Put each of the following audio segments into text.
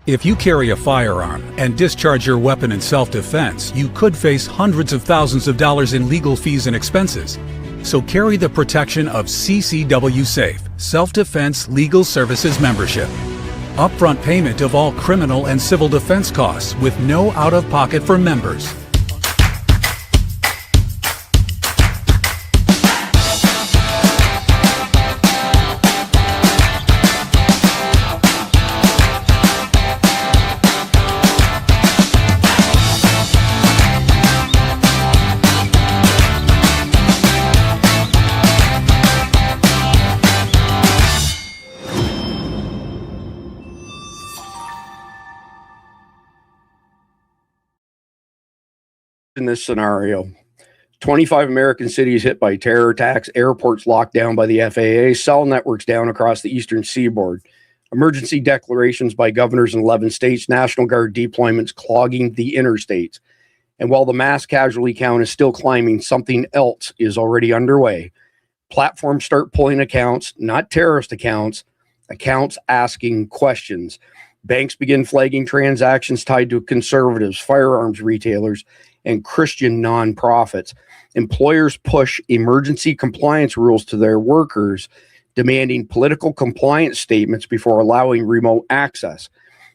If you carry a firearm and discharge your weapon in self-defense, you could face hundreds of thousands of dollars in legal fees and expenses. So carry the protection of CCW Safe, Self-Defense Legal Services membership. Upfront payment of all criminal and civil defense costs with no out-of-pocket for members. In this scenario, 25 American cities hit by terror attacks, airports locked down by the FAA, cell networks down across the eastern seaboard, emergency declarations by governors in 11 states, National Guard deployments clogging the interstates. And while the mass casualty count is still climbing, something else is already underway. Platforms start pulling accounts, not terrorist accounts asking questions. Banks begin flagging transactions tied to conservatives, firearms retailers, and Christian nonprofits. Employers push emergency compliance rules to their workers, demanding political compliance statements before allowing remote access.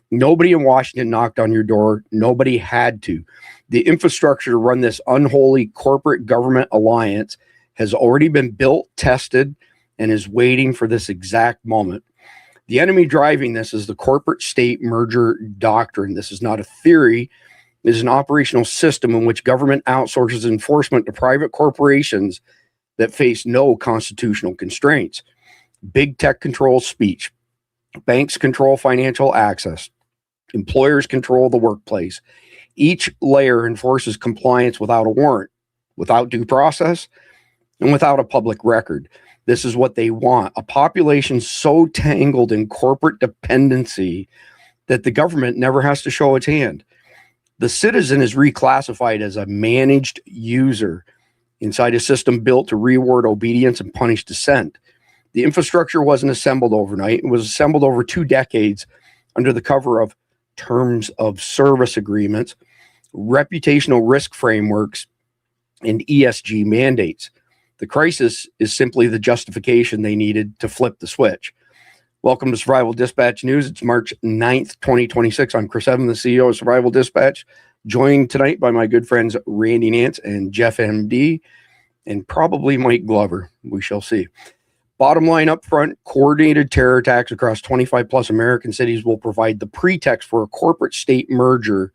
Nobody in Washington knocked on your door. Nobody had to. The infrastructure to run this unholy corporate government alliance has already been built, tested, and is waiting for this exact moment. The enemy driving this is the corporate state merger doctrine. This is not a theory. It is an operational system in which government outsources enforcement to private corporations that face no constitutional constraints. Big tech controls speech. Banks control financial access. Employers control the workplace. Each layer enforces compliance without a warrant, without due process, and without a public record. This is what they want, a population so tangled in corporate dependency that the government never has to show its hand. The citizen is reclassified as a managed user inside a system built to reward obedience and punish dissent. The infrastructure wasn't assembled overnight. It was assembled over 2 decades under the cover of terms of service agreements, reputational risk frameworks, and ESG mandates. The crisis is simply the justification they needed to flip the switch. Welcome to Survival Dispatch News. It's March 9th, 2026. I'm Chris Evan, the CEO of Survival Dispatch, joined tonight by my good friends Randy Nance and Jeff MD, and probably Mike Glover. We shall see. Bottom line up front, coordinated terror attacks across 25 plus American cities will provide the pretext for a corporate state merger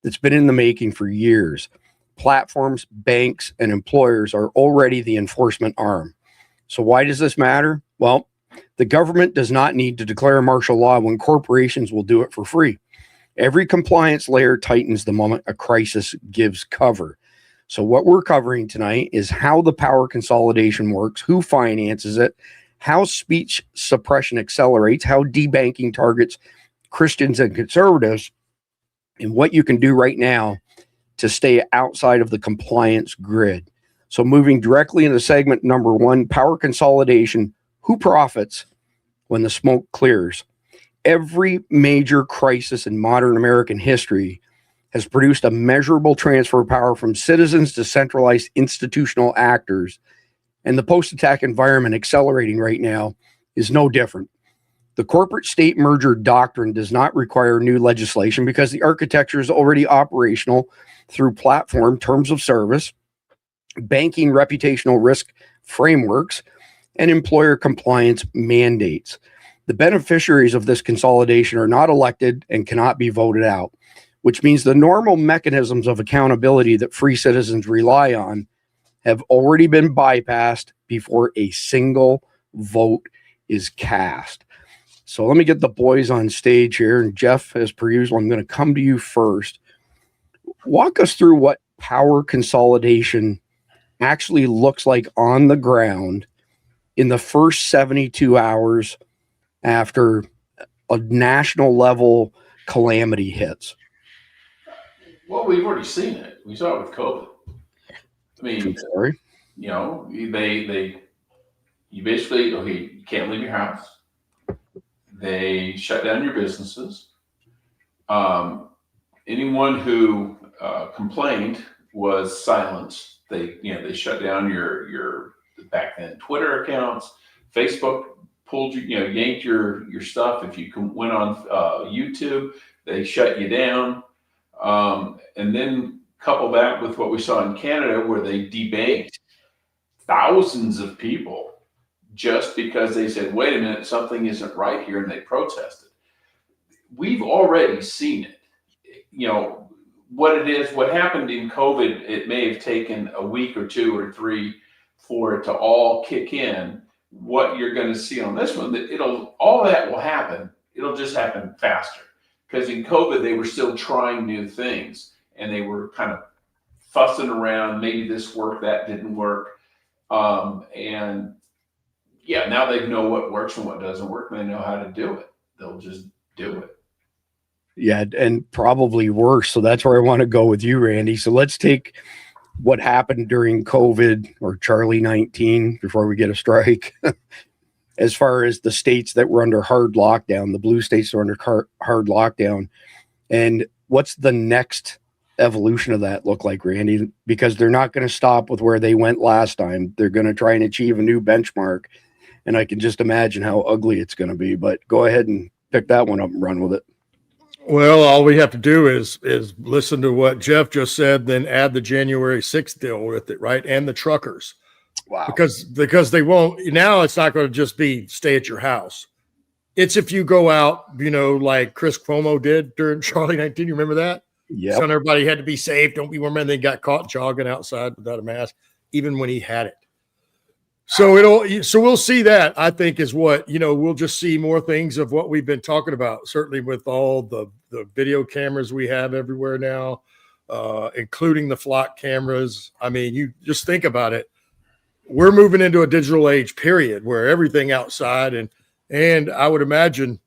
that's been in the making for years. Platforms, banks, and employers are already the enforcement arm. So why does this matter? Well, the government does not need to declare martial law when corporations will do it for free. Every compliance layer tightens the moment a crisis gives cover. So what we're covering tonight is how the power consolidation works, who finances it, how speech suppression accelerates, how debanking targets Christians and conservatives, and what you can do right now to stay outside of the compliance grid. So moving directly into segment number 1, power consolidation, who profits when the smoke clears? Every major crisis in modern American history has produced a measurable transfer of power from citizens to centralized institutional actors, and the post-attack environment accelerating right now is no different. The corporate state merger doctrine does not require new legislation because the architecture is already operational through platform terms of service, banking reputational risk frameworks, and employer compliance mandates. The beneficiaries of this consolidation are not elected and cannot be voted out, which means the normal mechanisms of accountability that free citizens rely on have already been bypassed before a single vote is cast. So let me get the boys on stage here. And Jeff, as per usual, I'm going to come to you first. Walk us through what power consolidation actually looks like on the ground in the first 72 hours after a national level calamity hits. Well, we've already seen it. We saw it with COVID. I mean, you know, you basically, okay, you can't leave your house. They shut down your businesses. Anyone who complained was silenced. They shut down your back then Twitter accounts. Facebook pulled yanked your stuff. If you went on YouTube, they shut you down. And then couple that with what we saw in Canada, where they debanked thousands of people just because they said, wait a minute, something isn't right here, and they protested. We've already seen it. What happened in COVID, it may have taken a week or 2 or 3 for it to all kick in. What you're going to see on this one, all that will happen. It'll just happen faster, because in COVID, they were still trying new things, and they were kind of fussing around. Maybe this worked, that didn't work. And yeah, now they know what works and what doesn't work, and they know how to do it. They'll just do it. Yeah, and probably worse. So that's where I want to go with you, Randy. So let's take what happened during COVID or Charlie 19 before we get a strike. As far as the states that were under hard lockdown, the blue states were under hard lockdown. And what's the next evolution of that look like, Randy? Because they're not going to stop with where they went last time. They're going to try and achieve a new benchmark. And I can just imagine how ugly it's going to be. But go ahead and pick that one up and run with it. Well, all we have to do is listen to what Jeff just said, then add the January 6th deal with it, right? And the truckers. Wow. Because they won't, now it's not going to just be stay at your house. It's if you go out, like Chris Cuomo did during Charlie 19. You remember that? Yeah. So everybody had to be safe. Don't be warm. And they got caught jogging outside without a mask, even when he had it. So we'll see that, I think, is what, we'll just see more things of what we've been talking about, certainly with all the video cameras we have everywhere now, including the flock cameras. I mean, you just think about it. We're moving into a digital age period where everything outside and I would imagine,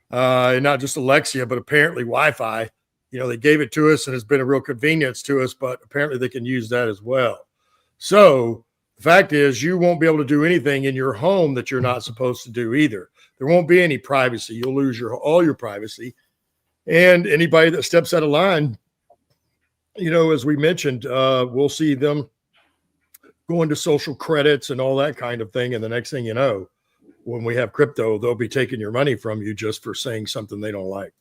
not just Alexia, but apparently Wi-Fi, they gave it to us and it's been a real convenience to us, but apparently they can use that as well. So the fact is, you won't be able to do anything in your home that you're not supposed to do either. There won't be any privacy. You'll lose all your privacy. And anybody that steps out of line, as we mentioned, we'll see them going to social credits and all that kind of thing. And the next thing you know, when we have crypto, they'll be taking your money from you just for saying something they don't like.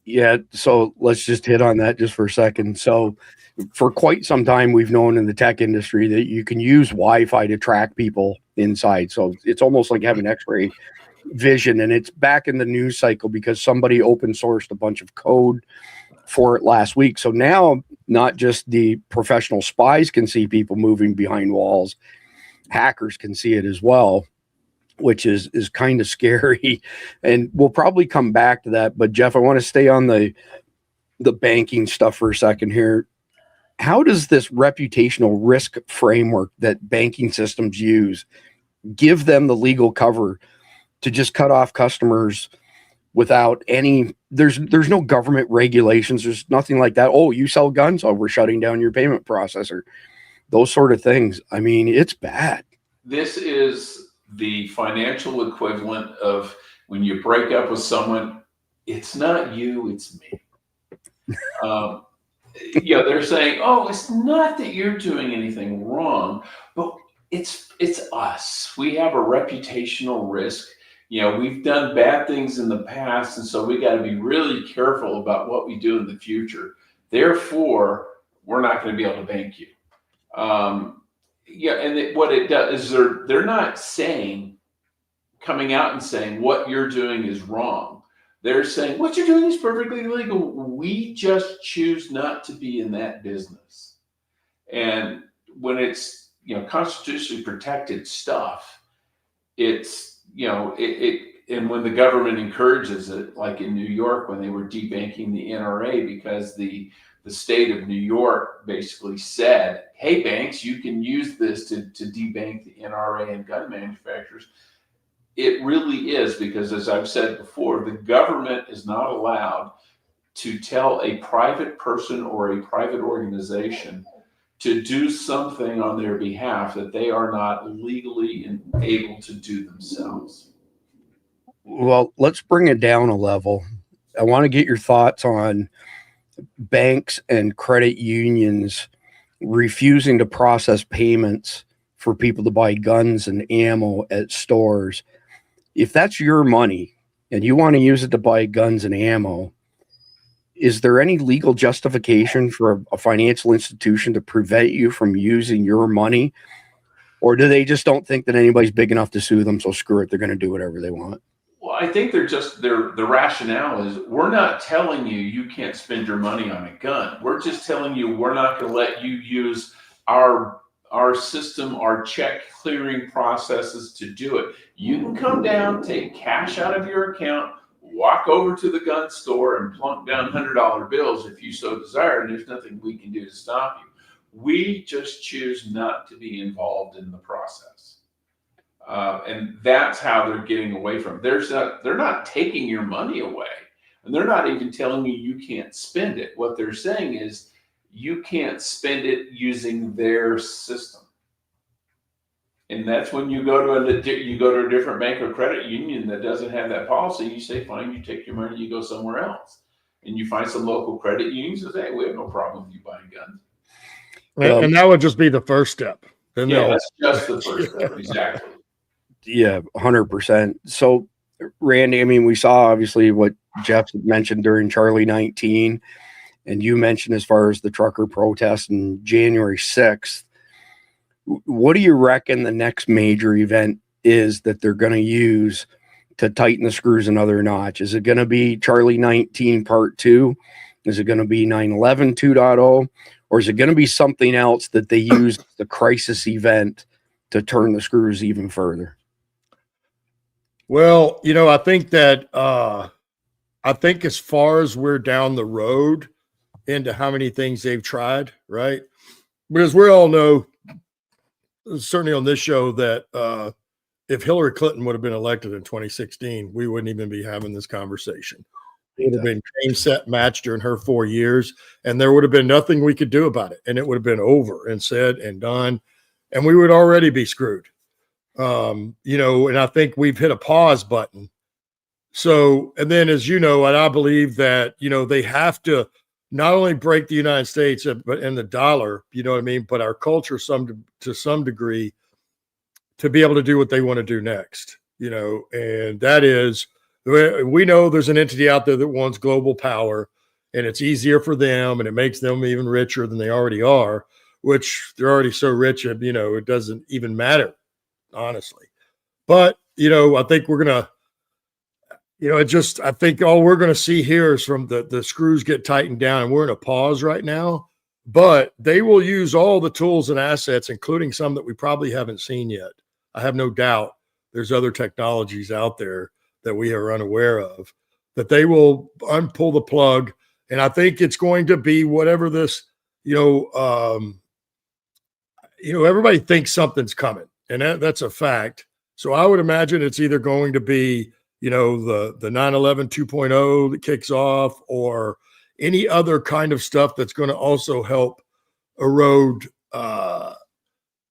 Yeah. So let's just hit on that just for a second. So for quite some time, we've known in the tech industry that you can use Wi-Fi to track people inside. So it's almost like having X-ray vision, and it's back in the news cycle because somebody open sourced a bunch of code for it last week. So now not just the professional spies can see people moving behind walls, hackers can see it as well, which is kind of scary. And we'll probably come back to that. But Jeff, I want to stay on the banking stuff for a second here. How does this reputational risk framework that banking systems use give them the legal cover to just cut off customers without any, there's no government regulations. There's nothing like that. Oh, you sell guns? Oh, we're shutting down your payment processor. Those sort of things. I mean, it's bad. This is the financial equivalent of when you break up with someone, it's not you, it's me. They're saying, oh, it's not that you're doing anything wrong, but it's us. We have a reputational risk. We've done bad things in the past, and so we got to be really careful about what we do in the future. Therefore, we're not going to be able to bank you. What it does is they're not coming out and saying what you're doing is wrong. They're saying what you're doing is perfectly legal. We just choose not to be in that business. And when it's constitutionally protected stuff, it's and when the government encourages it, like in New York when they were debanking the NRA because the state of New York basically said, hey, banks, you can use this to debank the NRA and gun manufacturers. It really is, because as I've said before, the government is not allowed to tell a private person or a private organization to do something on their behalf that they are not legally able to do themselves. Well, let's bring it down a level. I want to get your thoughts on banks and credit unions refusing to process payments for people to buy guns and ammo at stores. If that's your money and you want to use it to buy guns and ammo, is there any legal justification for a financial institution to prevent you from using your money? Or do they just don't think that anybody's big enough to sue them, so screw it, they're going to do whatever they want? Well, I think the rationale is, we're not telling you you can't spend your money on a gun. We're just telling you we're not going to let you use our system, our check clearing processes to do it. You can come down, take cash out of your account, walk over to the gun store and plunk down $100 bills if you so desire, and there's nothing we can do to stop you. We just choose not to be involved in the process. And that's how they're getting away from it. They're not taking your money away, and they're not even telling you you can't spend it. What they're saying is you can't spend it using their system. And that's when you go to a different bank or credit union that doesn't have that policy. You say, fine, you take your money, you go somewhere else. And you find some local credit unions that say, hey, we have no problem with you buying guns. And that would just be the first step. Then that's just the first step, exactly. Yeah, 100%. So, Randy, I mean, we saw obviously what Jeff mentioned during Charlie 19, and you mentioned as far as the trucker protest on January 6th. What do you reckon the next major event is that they're going to use to tighten the screws another notch? Is it going to be Charlie 19 Part 2? Is it going to be 9/11 2.0? Or is it going to be something else that they use the crisis event to turn the screws even further? Well, I think that as far as we're down the road into how many things they've tried, right? Because we all know, certainly on this show, that if Hillary Clinton would have been elected in 2016, we wouldn't even be having this conversation. It would have been game, set, match during her 4 years, and there would have been nothing we could do about it. And it would have been over and said and done, and we would already be screwed. And I think we've hit a pause button. So, and then, as you know, and I believe that, they have to not only break the United States but and the dollar, but our culture to some degree, to be able to do what they want to do next, and that is, we know there's an entity out there that wants global power, and it's easier for them and it makes them even richer than they already are, which they're already so rich, it doesn't even matter, honestly. But, I think we're going to, I think all we're going to see here is from the screws get tightened down, and we're in a pause right now, but they will use all the tools and assets, including some that we probably haven't seen yet. I have no doubt there's other technologies out there that we are unaware of, that they will unpull the plug. And I think it's going to be whatever this, everybody thinks something's coming, and that's a fact. So I would imagine it's either going to be, the 9/11 2.0 that kicks off, or any other kind of stuff that's going to also help erode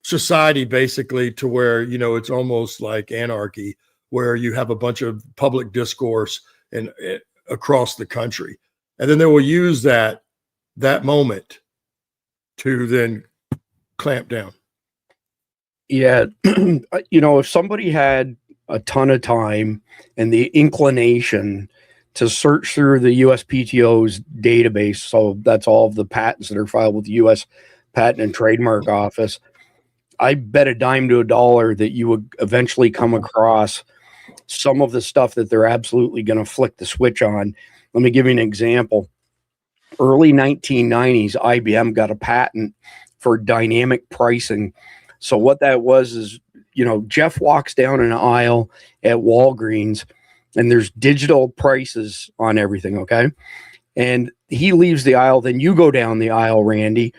society, basically, to where, it's almost like anarchy, where you have a bunch of public discourse and across the country. And then they will use that moment to then clamp down. Yeah. If somebody had a ton of time and the inclination to search through the USPTO's database, so that's all of the patents that are filed with the U.S. Patent and Trademark Office, I bet a dime to a dollar that you would eventually come across some of the stuff that they're absolutely going to flick the switch on. Let me give you an example. Early 1990s, IBM got a patent for dynamic pricing. So what that was is, Jeff walks down an aisle at Walgreens and there's digital prices on everything, okay? And he leaves the aisle, then you go down the aisle, Randy,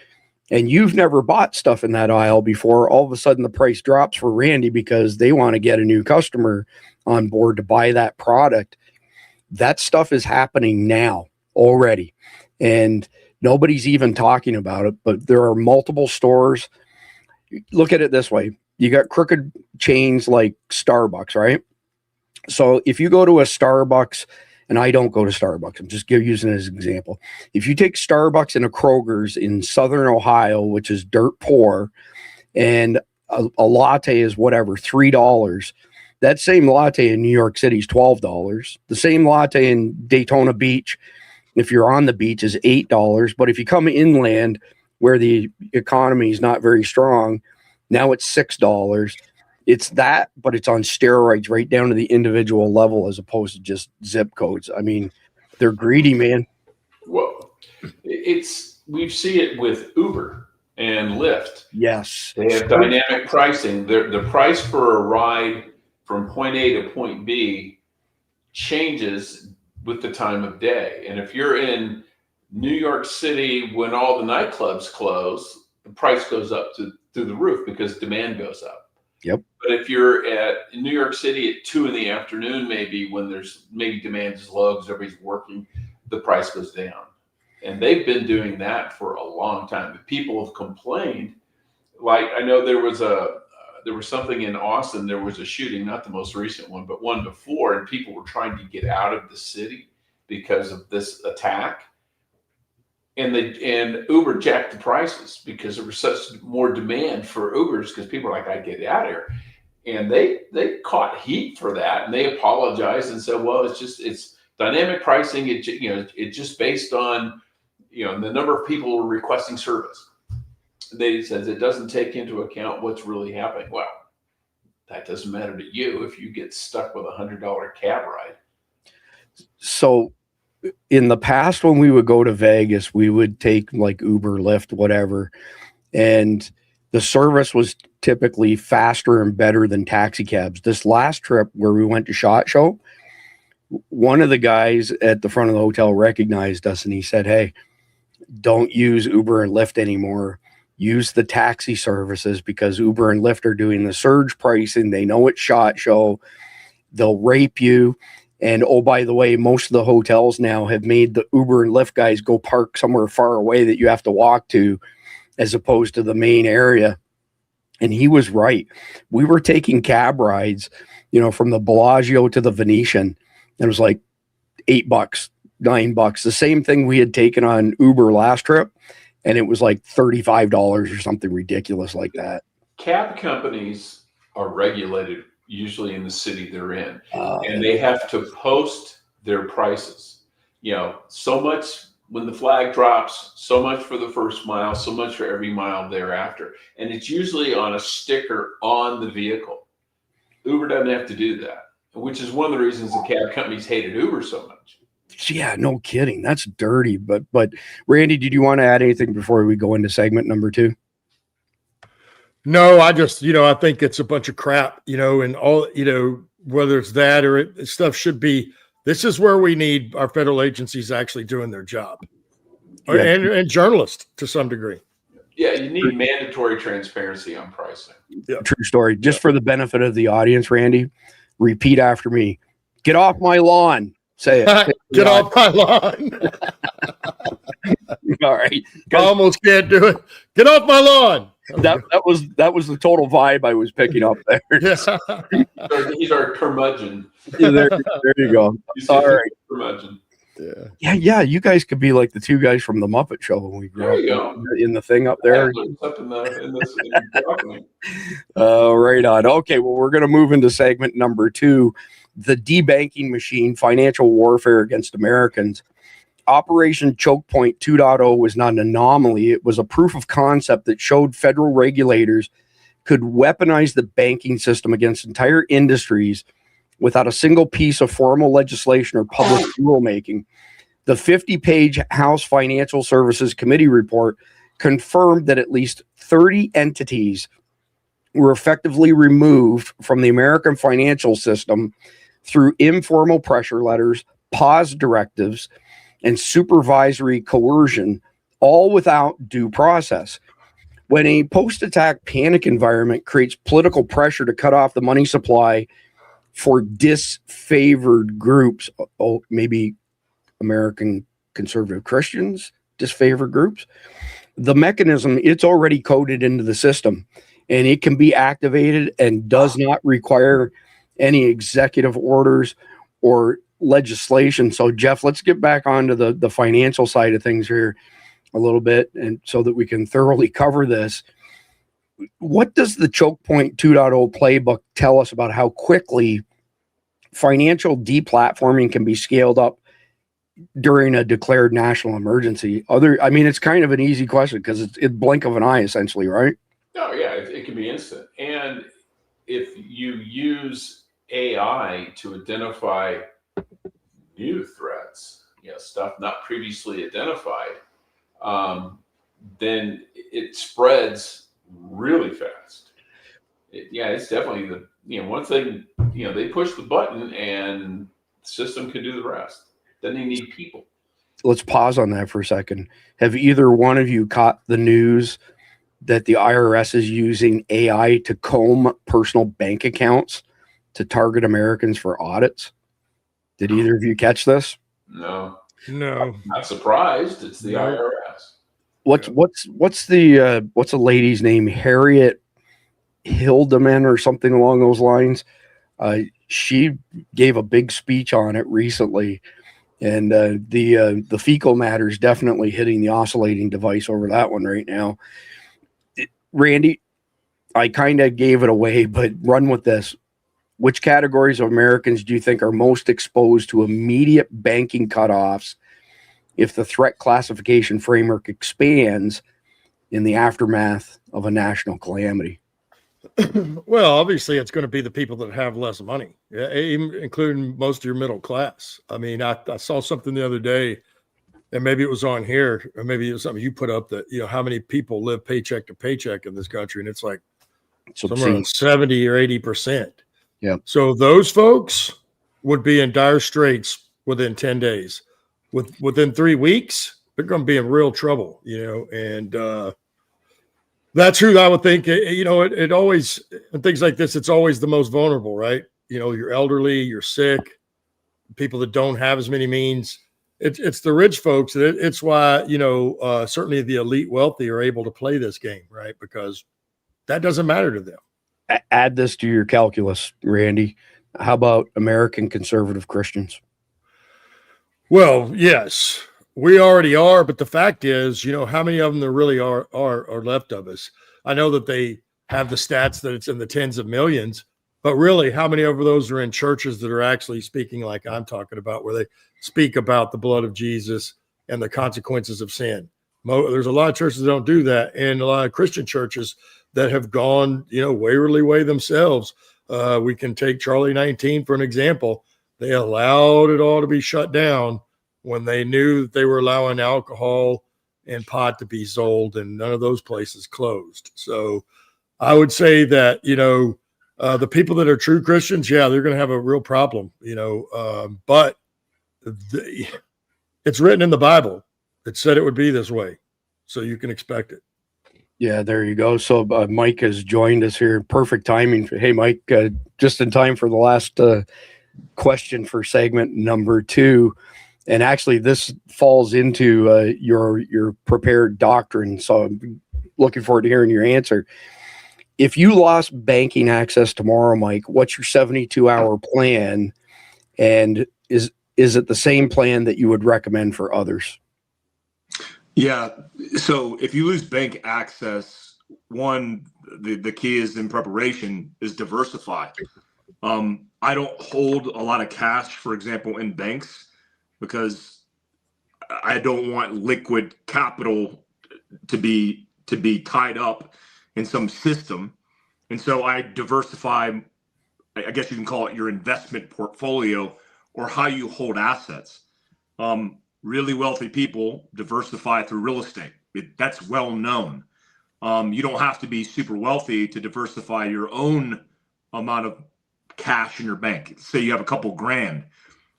and you've never bought stuff in that aisle before. All of a sudden the price drops for Randy because they want to get a new customer on board to buy that product. That stuff is happening now already, and nobody's even talking about it, but there are multiple stores. Look at it this way. You got crooked chains like Starbucks, right? So if you go to a Starbucks and I don't go to Starbucks, I'm just using it as an example. If you take Starbucks and a Kroger's in Southern Ohio, which is dirt poor, and a latte is whatever, $3, that same latte in New York City is $12. The same latte in Daytona Beach, if you're on the beach, is $8. But if you come inland where the economy is not very strong, now it's $6. It's that, but it's on steroids right down to the individual level as opposed to just zip codes. I mean, they're greedy, man. Well, we see it with Uber and Lyft. Yes. They have dynamic pricing. The price for a ride from point A to point B changes with the time of day. And if you're in New York City when all the nightclubs close, the price goes up through the roof because demand goes up. Yep. But if you're in New York City at 2 p.m, maybe when there's demand is low because everybody's working, the price goes down. And they've been doing that for a long time. But people have complained. Like, I know there was something in Austin. There was a shooting, not the most recent one, but one before, and people were trying to get out of the city because of this attack. And Uber jacked the prices because there was such more demand for Ubers because people were like, I get out of here. And they caught heat for that, and they apologized and said, well, it's dynamic pricing. It's just based on the number of people who are requesting service. They says it doesn't take into account what's really happening. Well, that doesn't matter to you if you get stuck with $100 cab ride. So in the past, when we would go to Vegas, we would take like Uber, Lyft, whatever, and the service was typically faster and better than taxi cabs. This last trip where we went to SHOT Show, one of the guys at the front of the hotel recognized us, and he said, hey, don't use Uber and Lyft anymore. Use the taxi services because Uber and Lyft are doing the surge pricing. They know it's SHOT Show. They'll rape you. And oh, by the way, most of the hotels now have made the Uber and Lyft guys go park somewhere far away that you have to walk to as opposed to the main area. And he was right. We were taking cab rides, from the Bellagio to the Venetian. It was like $8, $9. The same thing we had taken on Uber last trip. And it was like $35 or something ridiculous like that. Cab companies are regulated usually in the city they're in, and they have to post their prices. So much when the flag drops, so much for the first mile, so much for every mile thereafter. And it's usually on a sticker on the vehicle. Uber doesn't have to do that, which is one of the reasons the cab companies hated Uber so much. Yeah, no kidding. That's dirty. But Randy, did you want to add anything before we go into segment number 2? No, I just, I think it's a bunch of crap, and all, whether it's that or stuff should be, this is where we need our federal agencies actually doing their job. Yeah. And journalists to some degree. Yeah, you need mandatory transparency on pricing. Yeah. True story. Just for the benefit of the audience, Randy, repeat after me. Get off my lawn. Say it. Get off my lawn. All right. I almost can't do it. Get off my lawn. That was the total vibe I was picking up there. Yeah. He's our curmudgeon. Yeah, there you go. All right. Curmudgeon. Yeah. You guys could be like the two guys from the Muppet Show when we grew up in the thing up there. Up in the right on. Okay, well, we're going to move into segment number 2, the debanking machine, financial warfare against Americans. Operation Choke Point 2.0 was not an anomaly. It was a proof of concept that showed federal regulators could weaponize the banking system against entire industries without a single piece of formal legislation or public rulemaking. The 50-page House Financial Services Committee report confirmed that at least 30 entities were effectively removed from the American financial system through informal pressure letters, pause directives, and supervisory coercion, all without due process. When a post-attack panic environment creates political pressure to cut off the money supply for disfavored groups, maybe American conservative Christians, disfavored groups, the mechanism, it's already coded into the system, and it can be activated and does not require any executive orders or legislation. So Jeff, let's get back onto the financial side of things here a little bit, and so that we can thoroughly cover this. What does the Choke Point 2.0 playbook tell us about how quickly financial deplatforming can be scaled up during a declared national emergency? It's kind of an easy question because it's blink of an eye, essentially, right? Oh yeah, it can be instant. And if you use AI to identify new threats, stuff not previously identified, then it spreads really fast. It's definitely one thing. They push the button and the system can do the rest. Then they need people. Let's pause on that for a second. Have either one of you caught the news that the IRS is using AI to comb personal bank accounts to target Americans for audits? Did either of you catch this? No. No. I'm not surprised. It's the IRS. What's a lady's name? Harriet Hildeman or something along those lines. She gave a big speech on it recently, and the fecal matter is definitely hitting the oscillating device over that one right now. Randy, I kind of gave it away, but run with this. Which categories of Americans do you think are most exposed to immediate banking cutoffs if the threat classification framework expands in the aftermath of a national calamity? Well, obviously, it's going to be the people that have less money, including most of your middle class. I mean, I saw something the other day, and maybe it was on here, or maybe it was something you put up that, how many people live paycheck to paycheck in this country. And it's like somewhere around 70 or 80%. Yeah. So those folks would be in dire straits within 10 days. Within 3 weeks, they're going to be in real trouble, and that's who I would think, it always, in things like this, it's always the most vulnerable, right? You're elderly, you're sick, people that don't have as many means. It's the rich folks. It's why, certainly the elite wealthy are able to play this game, right? Because that doesn't matter to them. Add this to your calculus, Randy. How about American conservative Christians? Well, yes, we already are. But the fact is, how many of them there really are left of us? I know that they have the stats that it's in the tens of millions, but really, how many of those are in churches that are actually speaking like I'm talking about, where they speak about the blood of Jesus and the consequences of sin? There's a lot of churches that don't do that, and a lot of Christian churches that have gone, waywardly way themselves. We can take Charlie 19 for an example. They allowed it all to be shut down when they knew that they were allowing alcohol and pot to be sold, and none of those places closed. So I would say that, the people that are true Christians, they're going to have a real problem, but it's written in the Bible. It said it would be this way, so you can expect it. Yeah, there you go. So Mike has joined us here. Perfect timing. Hey, Mike, just in time for the last question for segment number 2. And actually, this falls into your prepared doctrine. So I'm looking forward to hearing your answer. If you lost banking access tomorrow, Mike, what's your 72-hour plan? And is it the same plan that you would recommend for others? Yeah. So if you lose bank access, one, the key is in preparation is diversify. I don't hold a lot of cash, for example, in banks, because I don't want liquid capital to be tied up in some system. And so I diversify, I guess you can call it your investment portfolio, or how you hold assets. Really wealthy people diversify through real estate. That's well known. You don't have to be super wealthy to diversify your own amount of cash in your bank. Say you have a couple grand.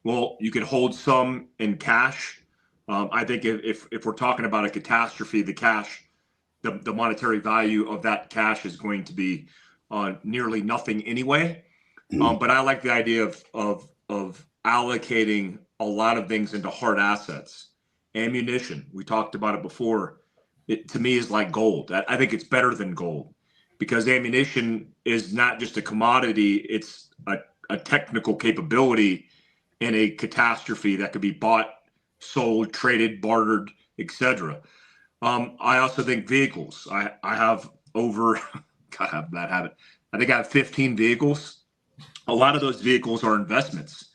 Well, you could hold some in cash. I think if we're talking about a catastrophe, the cash, the monetary value of that cash is going to be nearly nothing anyway. But I like the idea of allocating a lot of things into hard assets. Ammunition, we talked about it before. It to me is like gold. I think it's better than gold, because ammunition is not just a commodity, it's a technical capability in a catastrophe that could be bought, sold, traded, bartered, etc. I also think vehicles. I have over, God, I have a bad habit. I think I have 15 vehicles. A lot of those vehicles are investments,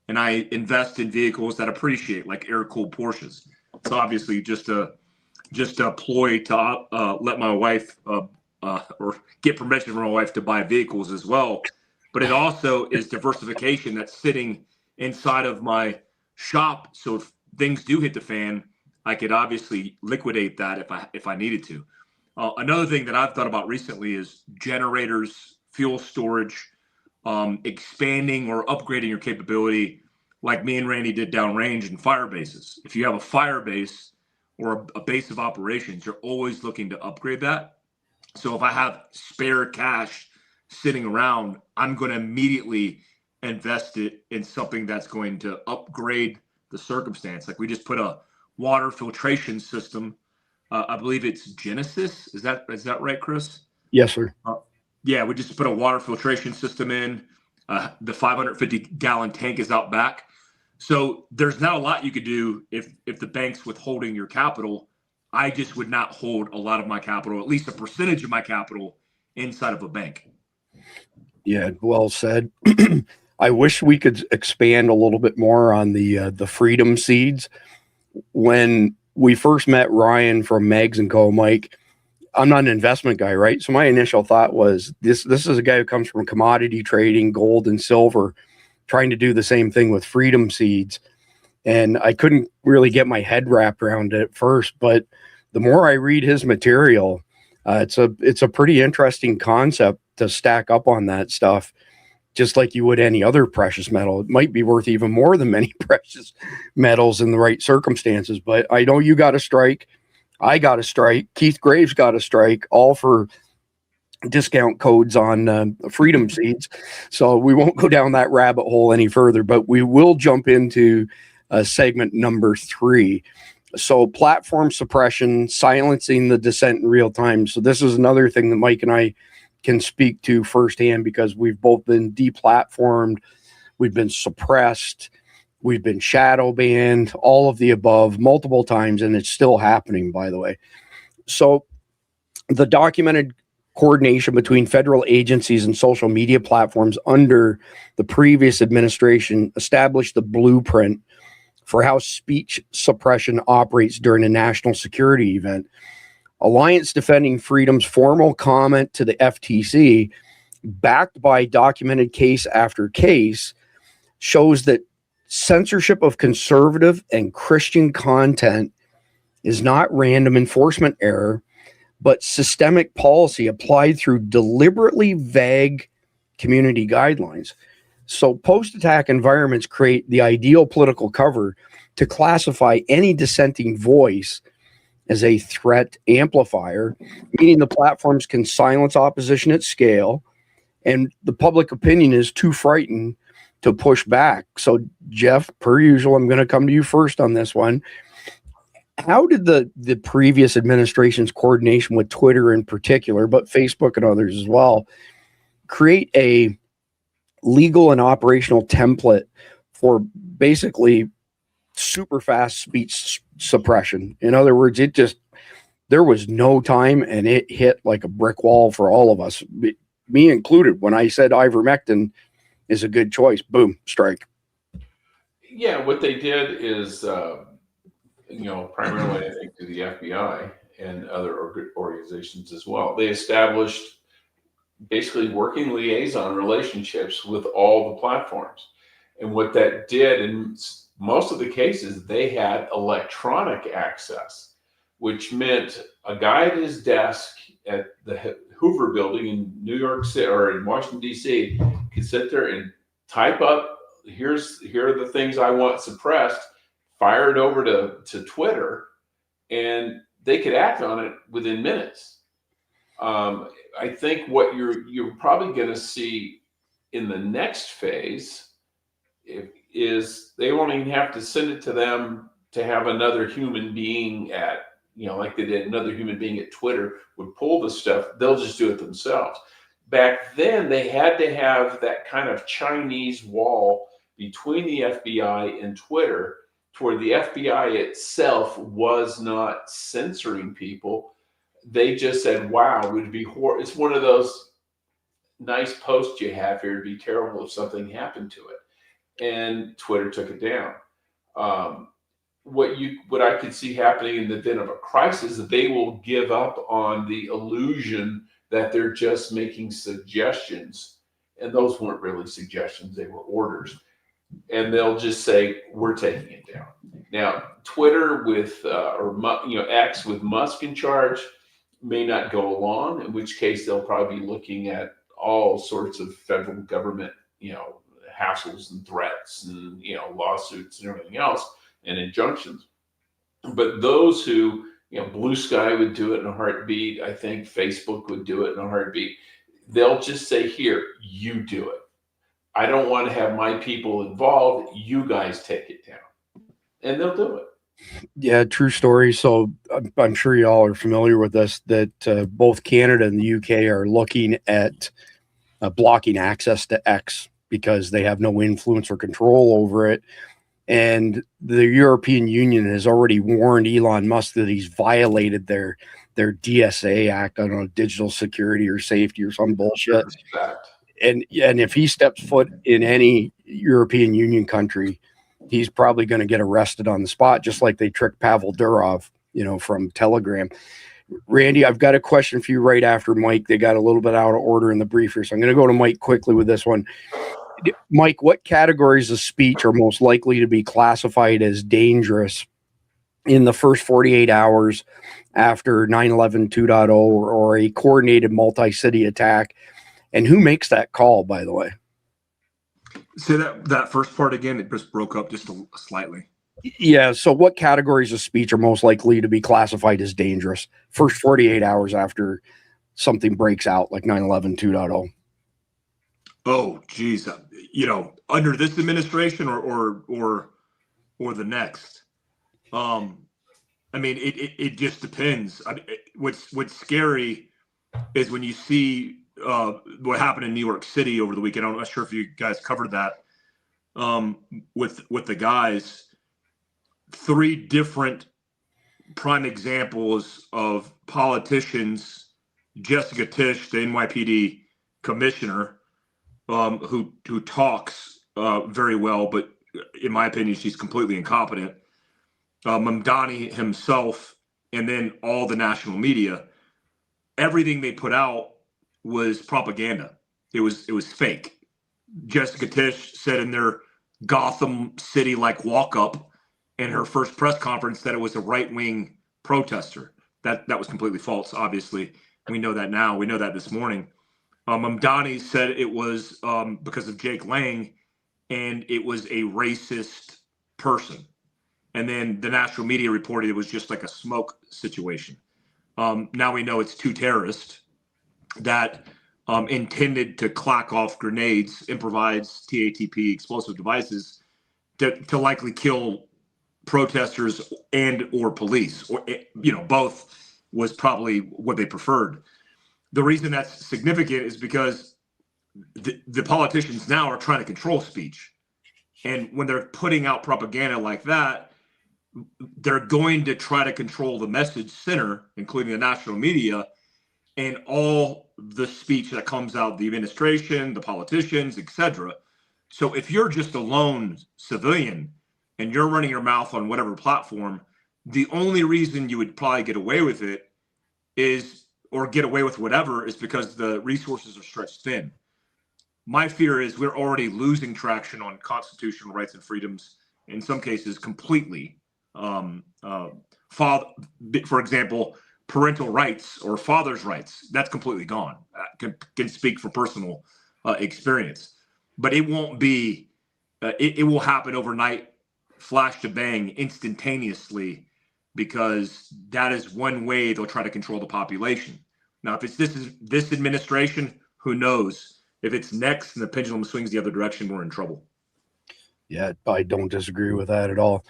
and I invest in vehicles that appreciate, like air-cooled Porsches. It's obviously just a ploy to let my wife or get permission from my wife to buy vehicles as well. But it also is diversification that's sitting inside of my shop. So if things do hit the fan, I could obviously liquidate that if I needed to. Another thing that I've thought about recently is generators, fuel storage, expanding or upgrading your capability, like me and Randy did downrange in fire bases. If you have a fire base or a base of operations, you're always looking to upgrade that. So if I have spare cash sitting around, I'm going to immediately invest it in something that's going to upgrade the circumstance. Like we just put a water filtration system. I believe it's Genesis. Is that right, Chris? Yes, sir. Yeah, we just put a water filtration system in. The 550-gallon tank is out back. So there's not a lot you could do if the bank's withholding your capital. I just would not hold a lot of my capital, at least a percentage of my capital, inside of a bank. Yeah, well said. I wish we could expand a little bit more on the freedom seeds. When we first met Ryan from Megs and Co, Mike, I'm not an investment guy, right? So my initial thought was this is a guy who comes from commodity trading, gold and silver, trying to do the same thing with freedom seeds. And I couldn't really get my head wrapped around it at first, but the more I read his material, it's a pretty interesting concept to stack up on that stuff, just like you would any other precious metal. It might be worth even more than many precious metals in the right circumstances, but I know you got a strike. I got a strike. Keith Graves got a strike, all for discount codes on freedom seeds. So we won't go down that rabbit hole any further, but we will jump into segment number 3. So platform suppression, silencing the dissent in real time. So this is another thing that Mike and I can speak to firsthand, because we've both been deplatformed, we've been suppressed, we've been shadow banned, all of the above multiple times, and it's still happening, by the way. So the documented coordination between federal agencies and social media platforms under the previous administration established the blueprint for how speech suppression operates during a national security event. Alliance Defending Freedom's formal comment to the FTC, backed by documented case after case, shows that censorship of conservative and Christian content is not random enforcement error, but systemic policy applied through deliberately vague community guidelines. So post-attack environments create the ideal political cover to classify any dissenting voice as a threat amplifier, meaning the platforms can silence opposition at scale, and the public opinion is too frightened to push back. So, Jeff, per usual, I'm going to come to you first on this one. How did the previous administration's coordination with Twitter in particular, but Facebook and others as well, create a legal and operational template for basically super fast speech suppression? In other words, there was no time, and it hit like a brick wall for all of us, me included. When I said ivermectin is a good choice, boom, strike. Yeah, what they did is, primarily I think to the FBI and other organizations as well, they established basically working liaison relationships with all the platforms. And what that did, in most of the cases, they had electronic access, which meant a guy at his desk at the Hoover Building in New York City or in Washington, D.C. could sit there and type up, here are the things I want suppressed, fire it over to Twitter, and they could act on it within minutes. I think what you're probably going to see in the next phase is they won't even have to send it to them to have another human being at, like they did, another human being at Twitter would pull the stuff. They'll just do it themselves. Back then, they had to have that kind of Chinese wall between the FBI and Twitter, to where the FBI itself was not censoring people. They just said, wow, it would be it's one of those nice posts you have here. It'd be terrible if something happened to it. And Twitter took it down. What I could see happening in the event of a crisis, that they will give up on the illusion that they're just making suggestions. And those weren't really suggestions, they were orders. And they'll just say, we're taking it down. Now, Twitter with, X with Musk in charge may not go along, in which case they'll probably be looking at all sorts of federal government, hassles and threats and, lawsuits and everything else and injunctions. But those who, Blue Sky would do it in a heartbeat. I think Facebook would do it in a heartbeat. They'll just say, here, you do it. I don't want to have my people involved. You guys take it down. And they'll do it. Yeah, true story. So I'm sure you all are familiar with this, that both Canada and the UK are looking at blocking access to X because they have no influence or control over it. And the European Union has already warned Elon Musk that he's violated their DSA Act, I don't know, digital security or safety or some bullshit. And if he steps foot in any European Union country, he's probably going to get arrested on the spot, just like they tricked Pavel Durov, from Telegram. Randy, I've got a question for you right after Mike. They got a little bit out of order in the briefer, so I'm going to go to Mike quickly with this one. Mike, what categories of speech are most likely to be classified as dangerous in the first 48 hours after 9/11 2.0 or a coordinated multi-city attack? And who makes that call, by the way? Say that first part again. It just broke up just slightly. Yeah. So what categories of speech are most likely to be classified as dangerous first 48 hours after something breaks out like 9/11 2.0? Oh, geez. Under this administration or the next. It just depends. What's scary is when you see what happened in New York City over the weekend. I'm not sure if you guys covered that with the guys. 3 different prime examples of politicians, Jessica Tisch, the NYPD commissioner, who talks very well, but in my opinion, she's completely incompetent. Mamdani himself, and then all the national media. Everything they put out was propaganda. It was fake. Jessica Tisch said in their Gotham City-like walk-up in her first press conference that it was a right-wing protester. That was completely false, obviously. We know that now. We know that this morning. Mamdani said it was because of Jake Lang, and it was a racist person. And then the national media reported it was just like a smoke situation. Now we know it's 2 terrorists that intended to clack off grenades, improvised TATP explosive devices to likely kill protesters and or police, or both was probably what they preferred. The reason that's significant is because the politicians now are trying to control speech. And when they're putting out propaganda like that, they're going to try to control the message center, including the national media, and all the speech that comes out of the administration, the politicians, etc. So if you're just a lone civilian and you're running your mouth on whatever platform, the only reason you would probably get away with it or get away with whatever is because the resources are stretched thin. My fear is we're already losing traction on constitutional rights and freedoms, in some cases completely. For example, parental rights or father's rights, that's completely gone. I can speak for personal experience, but it won't be, it will happen overnight, flash to bang, instantaneously, because that is one way they'll try to control the population. Now, if it's this administration, who knows? If it's next and the pendulum swings the other direction, we're in trouble. Yeah, I don't disagree with that at all.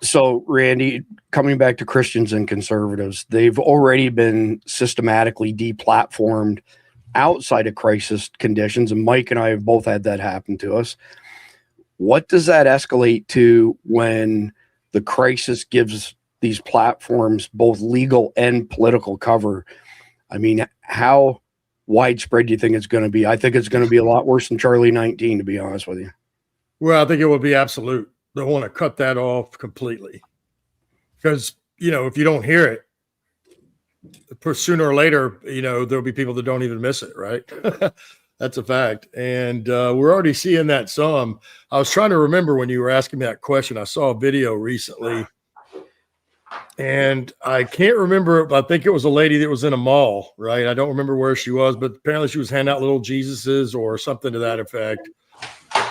So, Randy, coming back to Christians and conservatives, they've already been systematically deplatformed outside of crisis conditions, and Mike and I have both had that happen to us. what does that escalate to when the crisis gives these platforms both legal and political cover? I mean, how widespread do you think it's going to be? I think it's going to be a lot worse than Charlie 19, to be honest with you. Well, I think it will be absolute. They'll want to cut that off completely because, you know, if you don't hear it, sooner or later, you know, there'll be people that don't even miss it, right? That's a fact. And we're already seeing that some. I was trying to remember when you were asking me that question. I saw a video recently, and I can't remember. I think it was a lady that was in a mall, right? I don't remember where she was, but apparently she was handing out little Jesuses or something to that effect.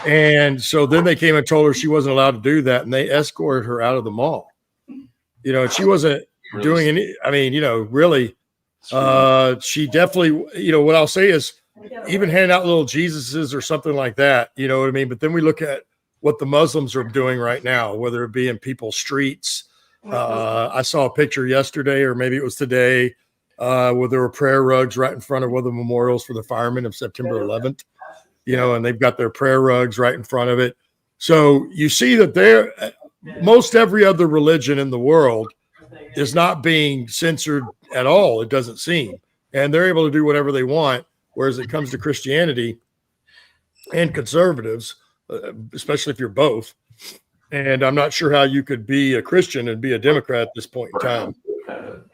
And so then they came and told her she wasn't allowed to do that, and they escorted her out of the mall. You know, and she wasn't doing any, I mean, you know, really, she definitely, you know, what I'll say is even handing out little Jesuses or something like that, you know what I mean? But then we look at what the Muslims are doing right now, whether it be in people's streets. I saw a picture yesterday, or maybe it was today, where there were prayer rugs right in front of one of the memorials for the firemen of September 11th, you know, and they've got their prayer rugs right in front of it. So you see that most every other religion in the world is not being censored at all. It doesn't seem, and they're able to do whatever they want. Whereas it comes to Christianity and conservatives, especially if you're both. And I'm not sure how you could be a Christian and be a Democrat at this point in time.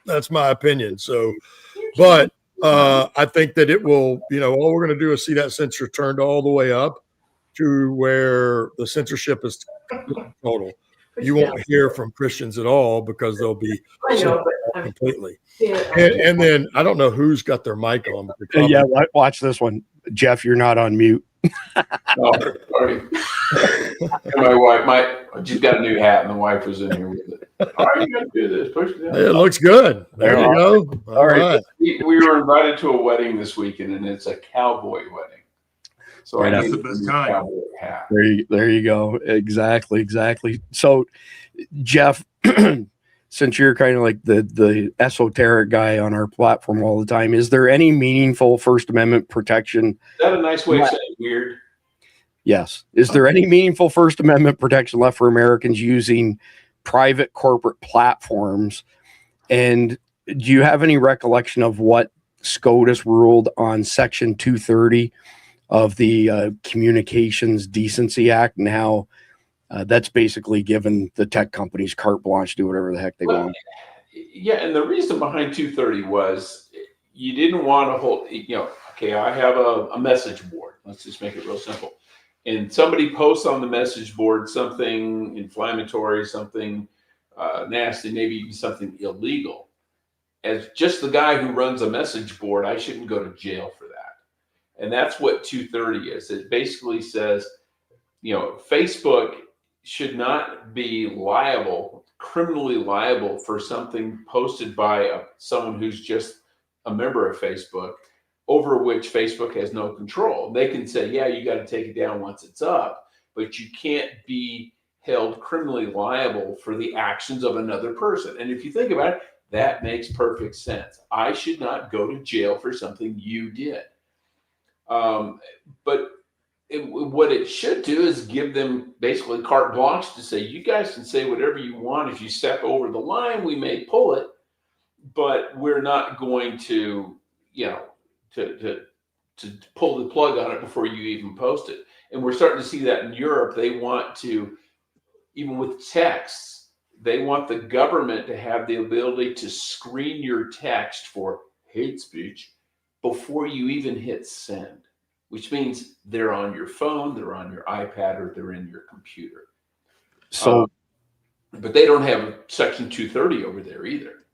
That's my opinion. So, but I think that it will, you know, all we're going to do is see that censor turned all the way up to where the censorship is total. You won't hear from Christians at all because they'll be completely. And then I don't know who's got their mic on. But yeah, watch this one. Jeff, you're not on mute. Oh, sorry. My wife, she's got a new hat, and the wife was in here with it. All right, you got to do this. Push it down. It looks good. There you go. All right. We were invited to a wedding this weekend, and it's a cowboy wedding. So right, that's the best kind. There you go. Exactly. So, Jeff, since you're kind of like the esoteric guy on our platform all the time, is there any meaningful First Amendment protection? Is that a nice way of saying weird? Yes. Is there any meaningful First Amendment protection left for Americans using private corporate platforms? And do you have any recollection of what SCOTUS ruled on Section 230 of the Communications Decency Act, and how that's basically given the tech companies carte blanche to do whatever the heck they want? Yeah, and the reason behind 230 was you didn't want to hold, you know, okay, I have a message board. Let's just make it real simple. And somebody posts on the message board something inflammatory, something nasty, maybe even something illegal. As just the guy who runs a message board, I shouldn't go to jail for that. And that's what 230 is. It basically says, you know, Facebook should not be liable, criminally liable, for something posted by someone who's just a member of Facebook, over which Facebook has no control. They can say, yeah, you got to take it down once it's up, but you can't be held criminally liable for the actions of another person. And if you think about it, that makes perfect sense. I should not go to jail for something you did. But what it should do is give them basically carte blanche to say, you guys can say whatever you want. If you step over the line, we may pull it, but we're not going to, you know, to pull the plug on it before you even post it. And we're starting to see that in Europe. They want to, even with texts, they want the government to have the ability to screen your text for hate speech before you even hit send, which means they're on your phone, they're on your iPad, or they're in your computer. So, but they don't have Section 230 over there either.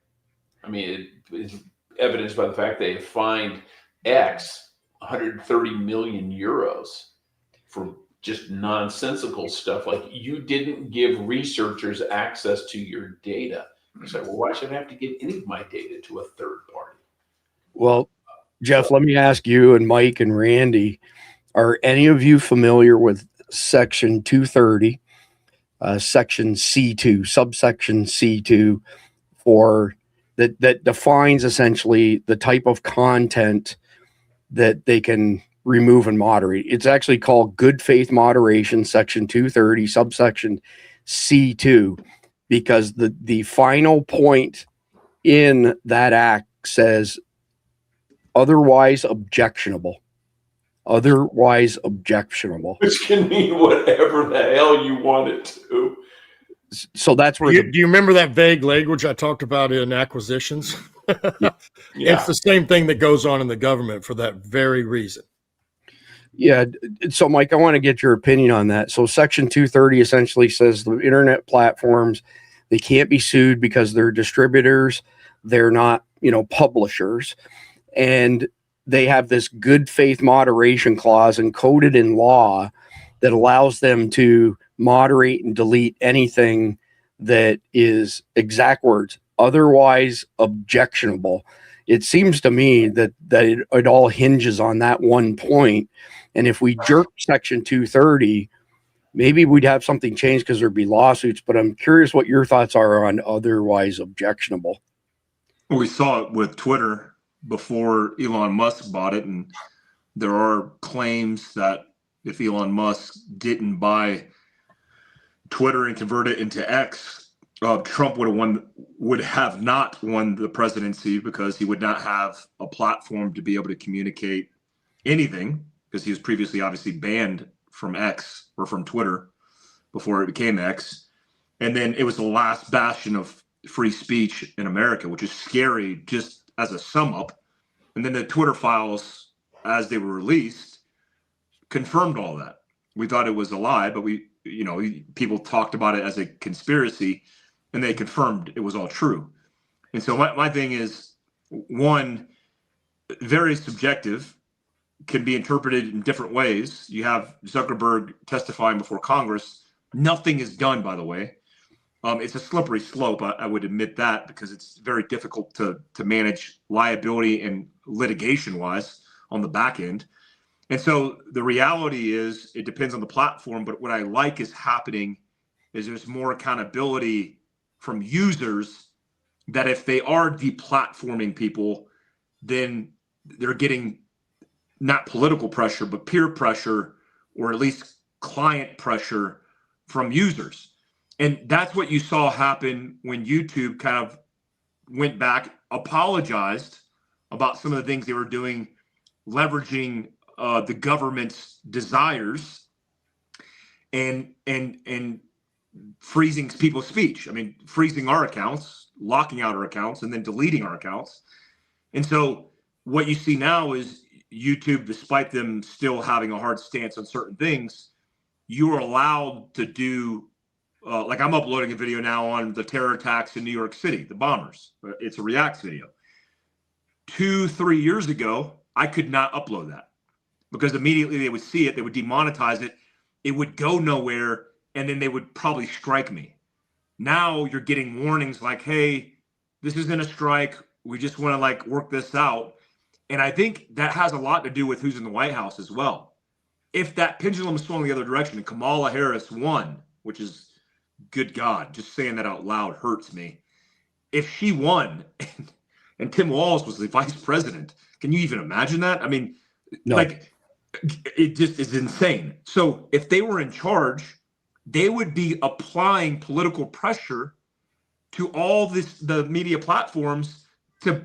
I mean, it is evidenced by the fact they have fined X 130 million euros for just nonsensical stuff like you didn't give researchers access to your data. It's like, well, why should I have to give any of my data to a third party? Well, Jeff, let me ask you and Mike and Randy, are any of you familiar with Section 230, Section C2, subsection C2, for that defines essentially the type of content that they can remove and moderate. It's actually called good faith moderation, section 230, subsection C2, because the final point in that act says otherwise objectionable. Otherwise objectionable. Which can mean whatever the hell you want it to. So that's where do you remember that vague language I talked about in acquisitions? Yeah. It's the same thing that goes on in the government for that very reason. Yeah. So, Mike, I want to get your opinion on that. So section 230 essentially says the internet platforms, they can't be sued because they're distributors. They're not, publishers. And they have this good faith moderation clause encoded in law that allows them to moderate and delete anything that is, exact words, otherwise objectionable. It seems to me that it all hinges on that one point. And if we jerk section 230, maybe we'd have something changed because there'd be lawsuits. But I'm curious what your thoughts are on otherwise objectionable. We saw it with Twitter before Elon Musk bought it, and there are claims that if Elon Musk didn't buy Twitter and convert it into X, Trump would have not won the presidency because he would not have a platform to be able to communicate anything, because he was previously obviously banned from X or from Twitter before it became X. And then it was the last bastion of free speech in America, which is scary just as a sum up. And then the Twitter files, as they were released, confirmed all that. We thought it was a lie, but people talked about it as a conspiracy, and they confirmed it was all true. And so my thing is, one, very subjective, can be interpreted in different ways. You have Zuckerberg testifying before Congress. Nothing is done, by the way. It's a slippery slope. I would admit that, because it's very difficult to manage liability and litigation wise on the back end. And so the reality is it depends on the platform. But what I like is happening is there's more accountability from users, that if they are deplatforming people, then they're getting not political pressure, but peer pressure, or at least client pressure from users. And that's what you saw happen when YouTube kind of went back, apologized about some of the things they were doing, leveraging the government's desires and freezing people's speech. I mean, freezing our accounts, locking out our accounts, and then deleting our accounts. And so what you see now is YouTube, despite them still having a hard stance on certain things, you are allowed to do, like I'm uploading a video now on the terror attacks in New York City, the bombers. It's a React video. 2-3 years ago, I could not upload that, because immediately they would see it, they would demonetize it, it would go nowhere, and then they would probably strike me. Now you're getting warnings like, hey, this isn't a strike, we just want to work this out. And I think that has a lot to do with who's in the White House as well. If that pendulum swung the other direction and Kamala Harris won, which is, good God, just saying that out loud hurts me. If she won and Tim Walz was the vice president, can you even imagine that? I mean, no. It just is insane. So if they were in charge, they would be applying political pressure to all the media platforms to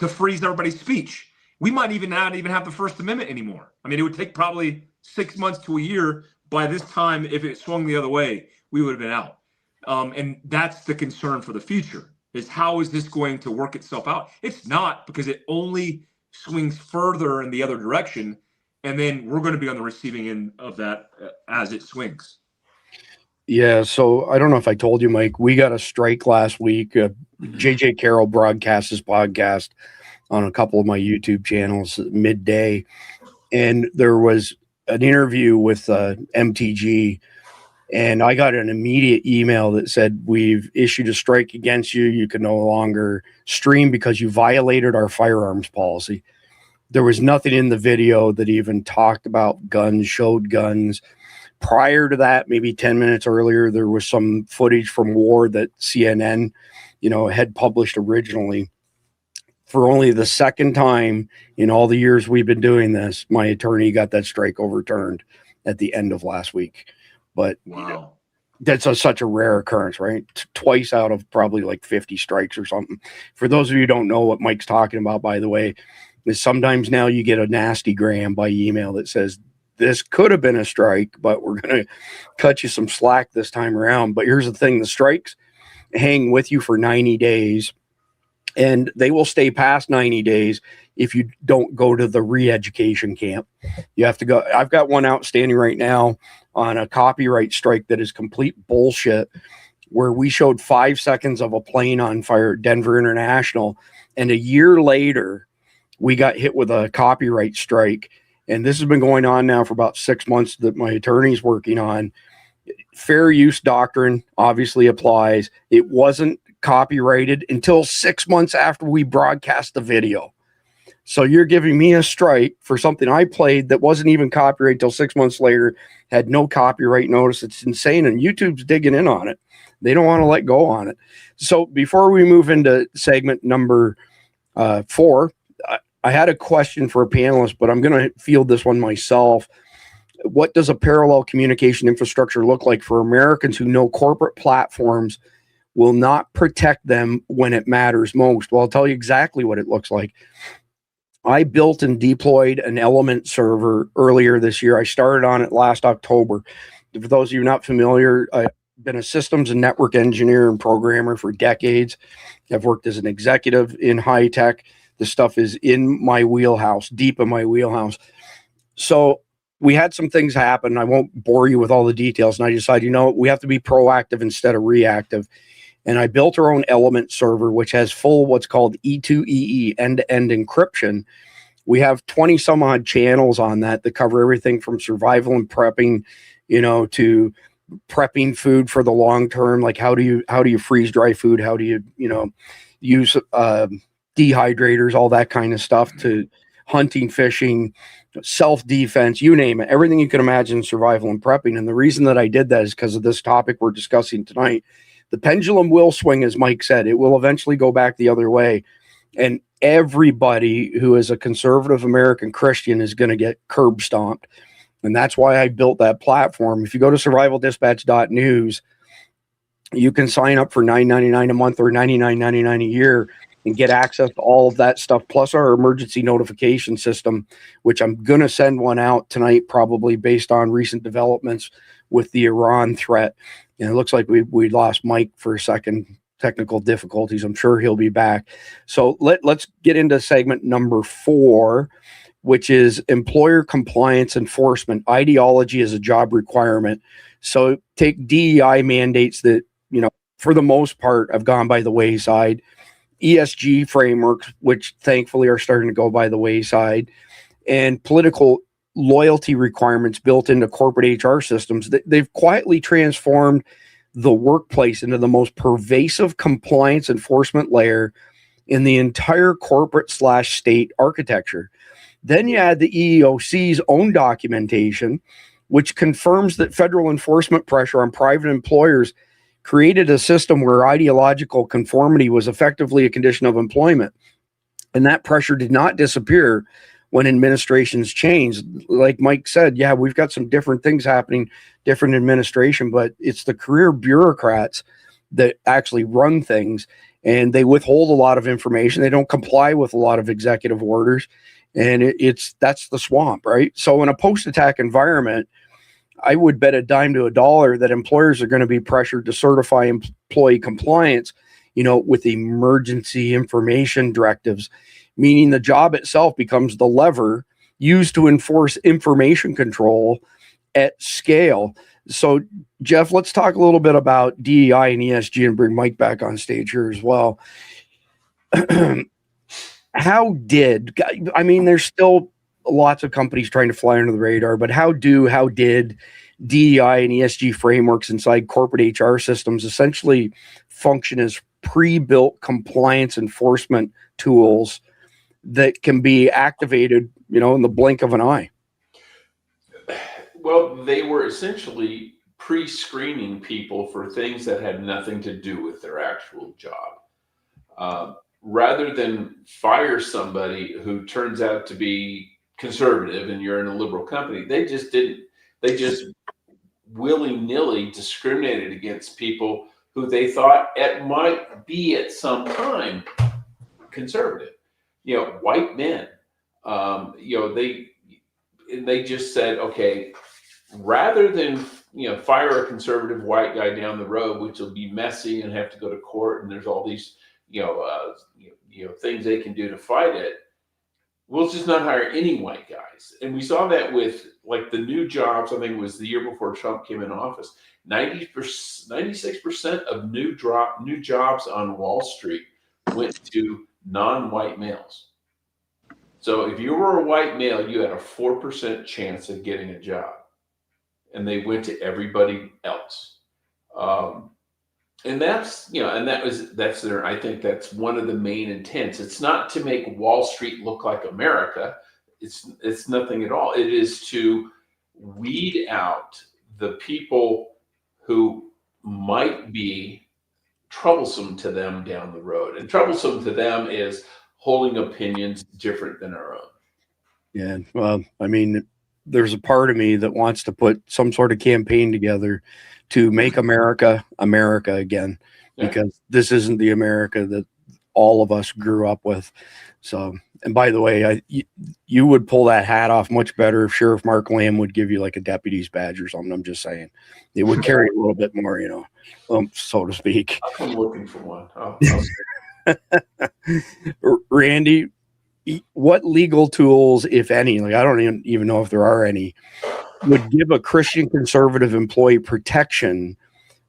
freeze everybody's speech. We might not even have the First Amendment anymore. I mean, it would take probably 6 months to a year. By this time, if it swung the other way, we would have been out. And that's the concern for the future, is how is this going to work itself out? It's not, because it only swings further in the other direction. And then we're going to be on the receiving end of that as it swings. Yeah. So I don't know if I told you, Mike, we got a strike last week. JJ Carroll broadcast his podcast on a couple of my YouTube channels midday. And there was an interview with MTG, and I got an immediate email that said, we've issued a strike against you. You can no longer stream because you violated our firearms policy. There was nothing in the video that even talked about guns, showed guns. Prior to that, maybe 10 minutes earlier, there was some footage from war that CNN, had published originally. for only the second time in all the years we've been doing this, my attorney got that strike overturned at the end of last week. But Wow. That's such a rare occurrence, right? Twice out of probably like 50 strikes or something. For those of you who don't know what Mike's talking about, by the way, is sometimes now you get a nasty gram by email that says, this could have been a strike, but we're going to cut you some slack this time around. But here's the thing, the strikes hang with you for 90 days, and they will stay past 90 days if you don't go to the re-education camp. You have to go. I've got one outstanding right now on a copyright strike that is complete bullshit, where we showed 5 seconds of a plane on fire at Denver International, and a year later we got hit with a copyright strike. And this has been going on now for about 6 months that my attorney's working on. Fair use doctrine obviously applies. It wasn't copyrighted until 6 months after we broadcast the video. So you're giving me a strike for something I played that wasn't even copyrighted until 6 months later, had no copyright notice. It's insane, and YouTube's digging in on it. They don't want to let go on it. So before we move into segment number 4, I had a question for a panelist, but I'm going to field this one myself. What does a parallel communication infrastructure look like for Americans who know corporate platforms will not protect them when it matters most? Well, I'll tell you exactly what it looks like. I built and deployed an Element server earlier this year. I started on it last October. For those of you not familiar, I've been a systems and network engineer and programmer for decades. I've worked as an executive in high tech. This stuff is in my wheelhouse, deep in my wheelhouse. So we had some things happen. I won't bore you with all the details. And I decided, we have to be proactive instead of reactive. And I built our own Element server, which has full what's called E2EE, end-to-end encryption. We have 20 some odd channels on that cover everything from survival and prepping, to prepping food for the long term. Like how do you freeze dry food? How do you, use dehydrators, all that kind of stuff, to hunting, fishing, self-defense, you name it, everything you can imagine, survival and prepping. And the reason that I did that is because of this topic we're discussing tonight. The pendulum will swing, as Mike said. It will eventually go back the other way. And everybody who is a conservative American Christian is going to get curb stomped. And that's why I built that platform. If you go to survivaldispatch.news, you can sign up for $9.99 a month or $99.99 a year and get access to all of that stuff, plus our emergency notification system, which I'm going to send one out tonight, probably based on recent developments with the Iran threat. And it looks like we lost Mike for a second, technical difficulties. I'm sure he'll be back. So let's get into segment number 4, which is employer compliance enforcement. Ideology as a job requirement. So take DEI mandates that, for the most part, have gone by the wayside. ESG frameworks, which thankfully are starting to go by the wayside, and political loyalty requirements built into corporate HR systems. They've quietly transformed the workplace into the most pervasive compliance enforcement layer in the entire corporate/state architecture. Then you add the EEOC's own documentation, which confirms that federal enforcement pressure on private employers created a system where ideological conformity was effectively a condition of employment. And that pressure did not disappear when administrations changed. Like Mike said, yeah, we've got some different things happening, different administration, but it's the career bureaucrats that actually run things, and they withhold a lot of information. They don't comply with a lot of executive orders, and that's the swamp, right? So in a post-attack environment, I would bet a dime to a dollar that employers are going to be pressured to certify employee compliance, with emergency information directives, meaning the job itself becomes the lever used to enforce information control at scale. So, Jeff, let's talk a little bit about DEI and ESG and bring Mike back on stage here as well. There's still lots of companies trying to fly under the radar, but how did DEI and ESG frameworks inside corporate HR systems essentially function as pre-built compliance enforcement tools that can be activated, in the blink of an eye? Well, they were essentially pre-screening people for things that had nothing to do with their actual job. rather than fire somebody who turns out to be conservative and you're in a liberal company, they just willy-nilly discriminated against people who they thought it might be at some time conservative. White men. They just said, okay, rather than fire a conservative white guy down the road, which will be messy and have to go to court, and there's all these things they can do to fight it, we'll just not hire any white guys. And we saw that with like the new jobs. I think it was the year before Trump came in office. 96% of new jobs on Wall Street went to non-white males. So if you were a white male, you had a 4% chance of getting a job, and they went to everybody else. And that's their. I think that's one of the main intents. It's not to make Wall Street look like America. It's nothing at all. It is to weed out the people who might be troublesome to them down the road. And troublesome to them is holding opinions different than our own. Yeah. Well, I mean, there's a part of me that wants to put some sort of campaign together to make America America again, because this isn't the America that all of us grew up with. So, and by the way, you would pull that hat off much better if Sheriff Mark Lamb would give you like a deputy's badge or something. I'm just saying, it would carry a little bit more, so to speak. I'm looking for one. Randy, what legal tools, if any, like I don't even know if there are any, would give a Christian conservative employee protection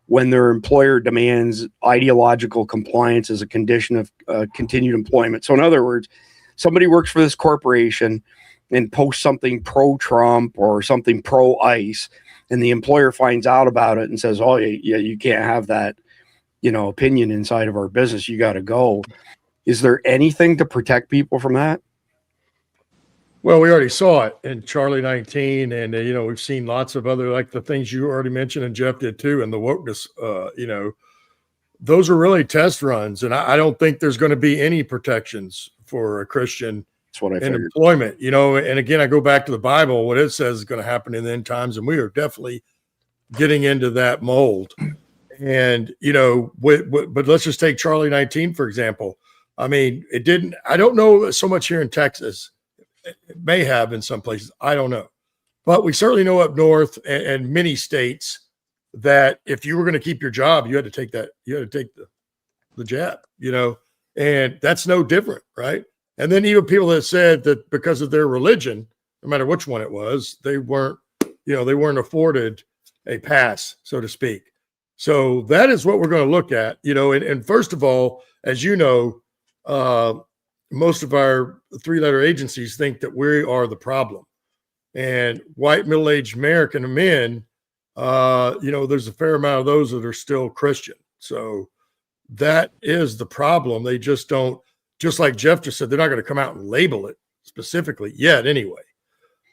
when their employer demands ideological compliance as a condition of continued employment? So in other words, somebody works for this corporation and posts something pro-Trump or something pro-ICE, and the employer finds out about it and says, oh, yeah, you can't have that, opinion inside of our business. You got to go. Is there anything to protect people from that? Well, we already saw it in Charlie 19, and we've seen lots of other, like the things you already mentioned, and Jeff did too, and the wokeness. Those are really test runs, and I don't think there's going to be any protections for a Christian in employment. And again, I go back to the Bible. What it says is going to happen in the end times, and we are definitely getting into that mold. And but let's just take Charlie 19 for example. I mean, it didn't. I don't know so much here in Texas. It may have in some places. I don't know. But we certainly know up north and many states that if you were going to keep your job, you had to take that. You had to take the jab, and that's no different. Right. And then even people that said that because of their religion, no matter which one it was, they weren't afforded a pass, so to speak. So that is what we're going to look at, and first of all, as most of our three-letter agencies think that we are the problem. And white middle-aged American men, there's a fair amount of those that are still Christian. So that is the problem. They just don't, just like Jeff just said, they're not going to come out and label it specifically yet anyway.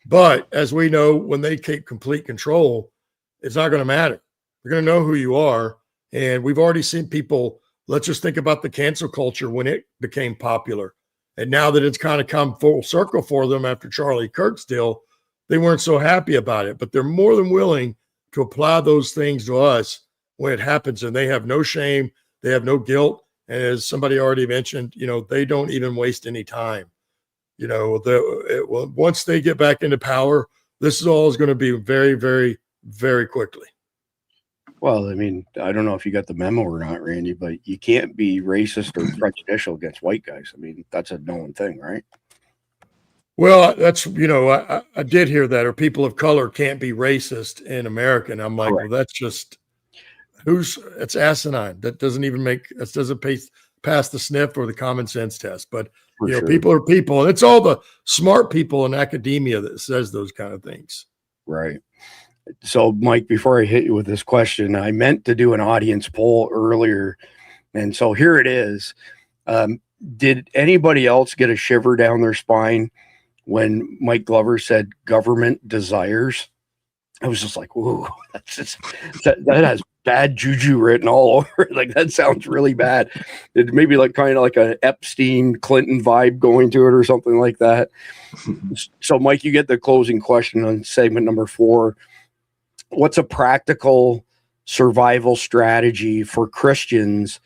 But as we know, when they take complete control, it's not going to matter. They're going to know who you are. And we've already seen people, let's just think about the cancel culture when it became popular. And now that it's kind of come full circle for them after Charlie Kirk's deal, they weren't so happy about it. But they're more than willing to apply those things to us when it happens. And they have no shame. They have no guilt. And as somebody already mentioned, they don't even waste any time. Once they get back into power, this is all going to be very, very, very quickly. Well, I mean, I don't know if you got the memo or not, Randy, but you can't be racist or prejudicial against white guys. I mean, that's a known thing, right? Well, that's, I did hear that, or people of color can't be racist in America. And I'm like, Correct. Well, that's just, it's asinine. That doesn't pass the sniff or the common sense test. But, sure. People are people. And it's all the smart people in academia that says those kind of things. Right. So, Mike, before I hit you with this question, I meant to do an audience poll earlier. And so here it is. Did anybody else get a shiver down their spine when Mike Glover said government desires? I was just like, whoa, that has bad juju written all over it. Like, that sounds really bad. It maybe like kind of like an Epstein Clinton vibe going to it or something like that. So Mike, you get the closing question on segment number 4. What's a practical survival strategy for Christians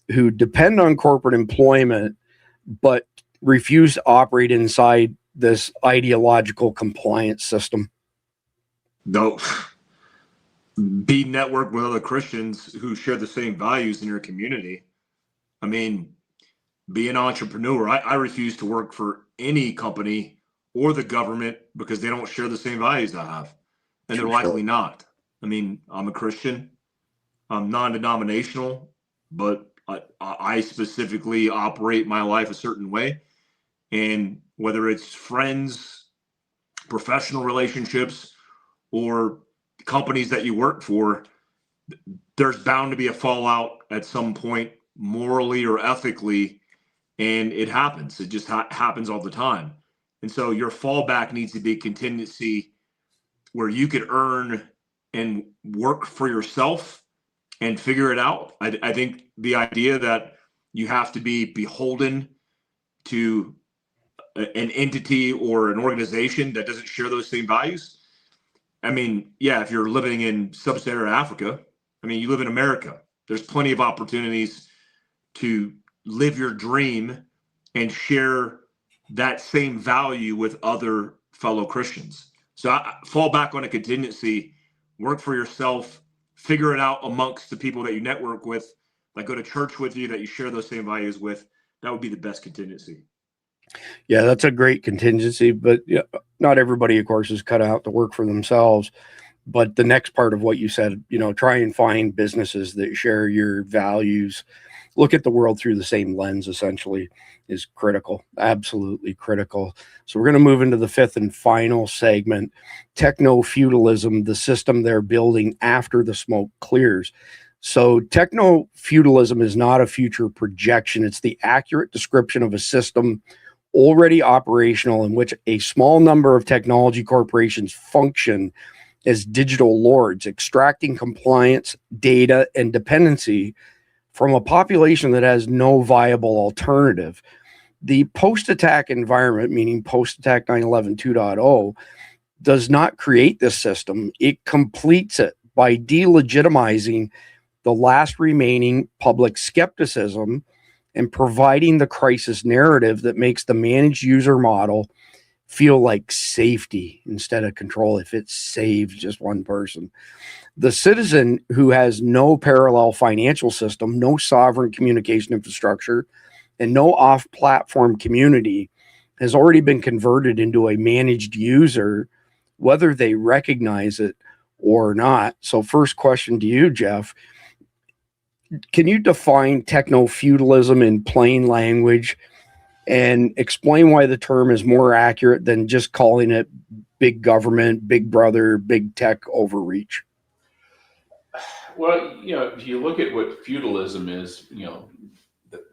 who depend on corporate employment but refuse to operate inside this ideological compliance system? No, be networked with other Christians who share the same values in your community. I mean, be an entrepreneur. I refuse to work for any company or the government because they don't share the same values I have, and they're likely not. I mean, I'm a Christian. I'm non-denominational, but I specifically operate my life a certain way. And whether it's friends, professional relationships, or companies that you work for, there's bound to be a fallout at some point, morally or ethically, and it happens. It just happens all the time. And so your fallback needs to be contingency where you could earn and work for yourself and figure it out. I think the idea that you have to be beholden to an entity or an organization that doesn't share those same values. I mean, yeah, if you're living in sub-Saharan Africa, I mean, you live in America. There's plenty of opportunities to live your dream and share that same value with other fellow Christians. So I fall back on a contingency, work for yourself, figure it out amongst the people that you network with, that go to church with you, that you share those same values with. That would be the best contingency. Yeah, that's a great contingency, but yeah, not everybody, of course, is cut out to work for themselves. But the next part of what you said, try and find businesses that share your values, look at the world through the same lens, essentially, is critical, absolutely critical. So we're going to move into the 5th and final segment, techno-feudalism, the system they're building after the smoke clears. So techno-feudalism is not a future projection. It's the accurate description of a system already operational in which a small number of technology corporations function as digital lords, extracting compliance, data, and dependency from a population that has no viable alternative. The post-attack environment, meaning post-attack 9/11 2.0, does not create this system. It completes it by delegitimizing the last remaining public skepticism and providing the crisis narrative that makes the managed user model feel like safety instead of control if it saves just one person. The citizen who has no parallel financial system, no sovereign communication infrastructure, and no off-platform community has already been converted into a managed user, whether they recognize it or not. So first question to you, Jeff. Can you define techno-feudalism in plain language and explain why the term is more accurate than just calling it big government, big brother, big tech overreach? Well, if you look at what feudalism is,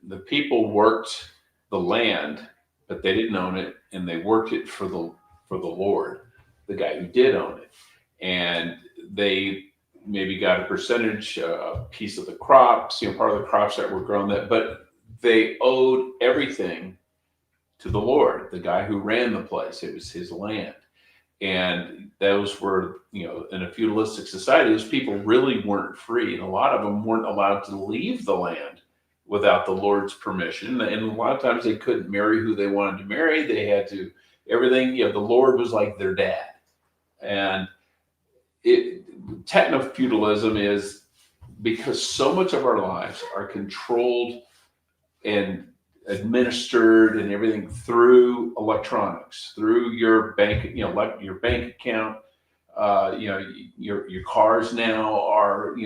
the people worked the land, but they didn't own it, and they worked it for the Lord, the guy who did own it, and they maybe got a percentage, a piece of the crops, part of the crops that were grown, but they owed everything to the Lord, the guy who ran the place. It was his land. And those were, in a feudalistic society, those people really weren't free. And a lot of them weren't allowed to leave the land without the Lord's permission. And a lot of times they couldn't marry who they wanted to marry. They had to, everything, the Lord was like their dad. And techno-feudalism is because so much of our lives are controlled and administered and everything through electronics, through your bank, like your bank account. Your cars now are,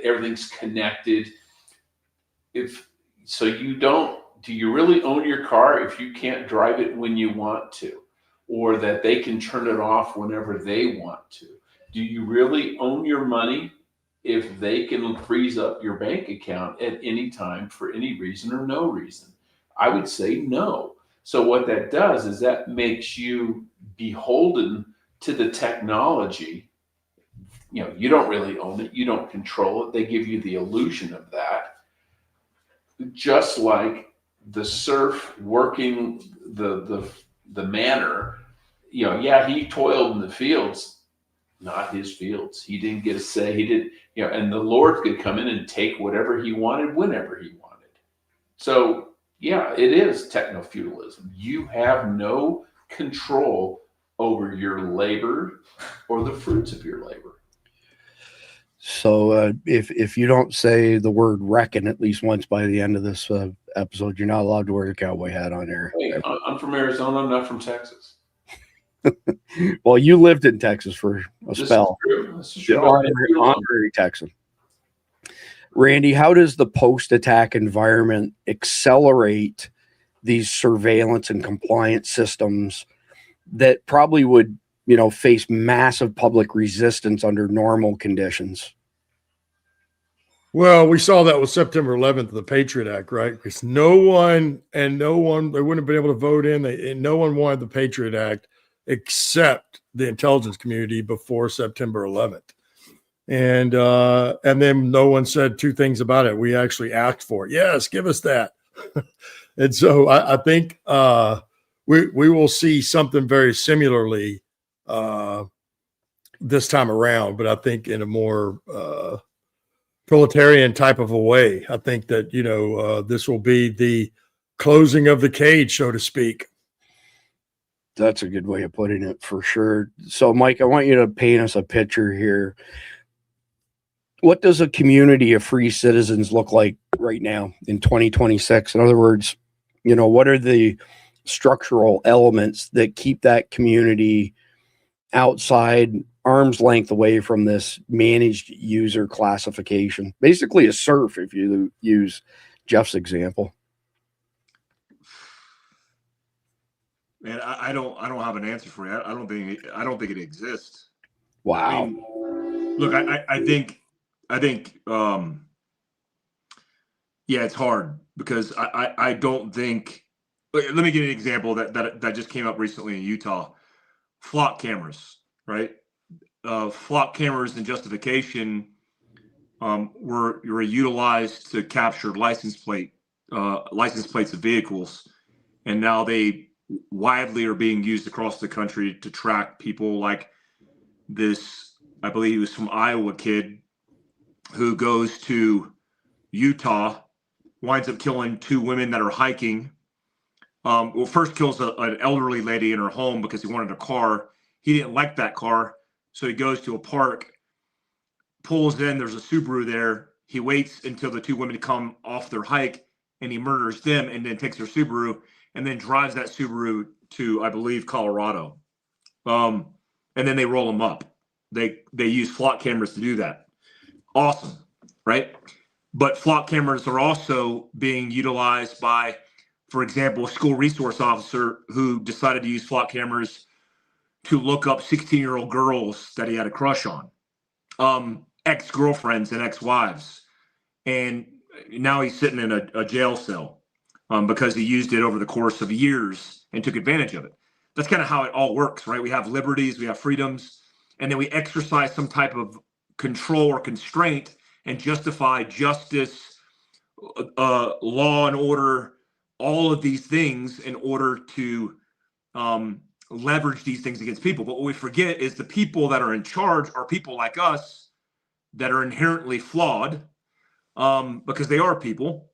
everything's connected. Do you really own your car if you can't drive it when you want to, or that they can turn it off whenever they want to? Do you really own your money if they can freeze up your bank account at any time for any reason or no reason? I would say no. So what that does is that makes you beholden to the technology you don't really own it. You don't control it. They give you the illusion of that. Just like the serf working the manor, yeah, he toiled in the fields, not his fields. He didn't get a say. He did, and the Lord could come in and take whatever he wanted, whenever he wanted. So yeah, it is techno-feudalism. You have no control over your labor or the fruits of your labor. So if you don't say the word reckon at least once by the end of this episode, you're not allowed to wear a cowboy hat on air. Hey, I'm from Arizona. I'm not from Texas. Well, you lived in Texas for a spell. This is true. Honorary Texan. Randy, how does the post-attack environment accelerate these surveillance and compliance systems that probably would, face massive public resistance under normal conditions? Well, we saw that with September 11th, the Patriot Act, right? Because they wouldn't have been able to vote in. And no one wanted the Patriot Act except the intelligence community before September 11th. And then no one said two things about it. We actually asked for it. Yes, give us that. And so I think we will see something very similarly this time around, but I think in a more proletarian type of a way. I think that, this will be the closing of the cage, so to speak. That's a good way of putting it, for sure. So, Mike, I want you to paint us a picture here. What does a community of free citizens look like right now in 2026? In other words, what are the structural elements that keep that community outside, arm's length away from this managed user classification? Basically a serf, if you use Jeff's example. Man, I don't have an answer for you. I don't think it exists. Wow. I mean, look, I think yeah, it's hard because I don't think. Let me give you an example that just came up recently in Utah. Flock cameras, right? Flock cameras and justification were utilized to capture license plates of vehicles, and now they widely are being used across the country to track people like this. I believe he was from Iowa kid who goes to Utah, winds up killing two women that are hiking. Well, first kills an elderly lady in her home because he wanted a car. He didn't like that car, so he goes to a park, pulls in. There's a Subaru there. He waits until the two women come off their hike, and he murders them, and then takes their Subaru, and then drives that Subaru to, I believe, Colorado. And then they roll them up. They use flock cameras to do that. Awesome, right? But flock cameras are also being utilized by, for example, a school resource officer who decided to use flock cameras to look up 16-year-old girls that he had a crush on, ex-girlfriends and ex-wives. And now he's sitting in a jail cell because he used it over the course of years and took advantage of it. That's kind of how it all works, right? We have liberties, we have freedoms, and then we exercise some type of control or constraint and justify justice, law and order, all of these things in order to leverage these things against people. But what we forget is the people that are in charge are people like us that are inherently flawed because they are people.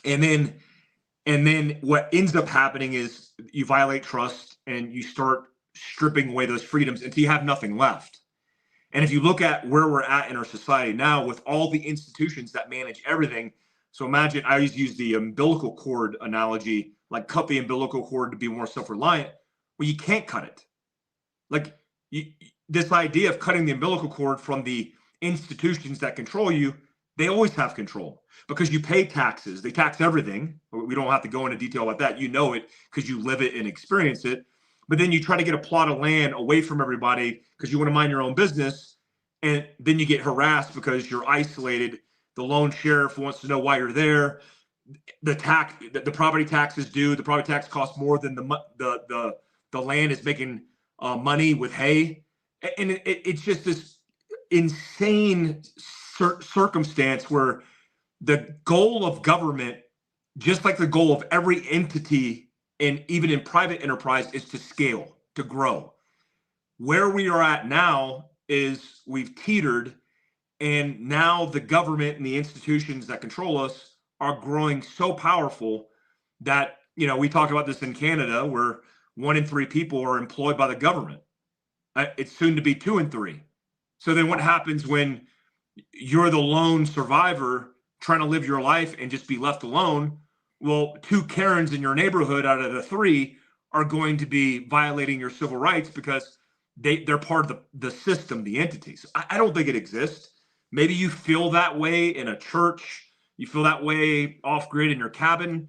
And then what ends up happening is you violate trust and you start stripping away those freedoms until you have nothing left. And if you look at where we're at in our society now with all the institutions that manage everything, so imagine, I always use the umbilical cord analogy, like cut the umbilical cord to be more self-reliant. Well, you can't cut it. Like this idea of cutting the umbilical cord from the institutions that control you, they always have control because you pay taxes. They tax everything. We don't have to go into detail about that. You know it because you live it and experience it. But then you try to get a plot of land away from everybody because you want to mind your own business. And then you get harassed because you're isolated. The lone sheriff wants to know why you're there. The property tax is due. The property tax costs more than the land is making money with hay. And it's just this, insane circumstance where the goal of government, just like the goal of every entity and even in private enterprise, is to scale, to grow. Where we are at now is we've teetered, and now the government and the institutions that control us are growing so powerful that, we talked about this in Canada, where 1 in 3 people are employed by the government. It's soon to be 2 in 3. So then what happens when you're the lone survivor trying to live your life and just be left alone? Well, 2 Karens in your neighborhood out of the 3 are going to be violating your civil rights because they're part of the system, the entities. I don't think it exists. Maybe you feel that way in a church, you feel that way off grid in your cabin,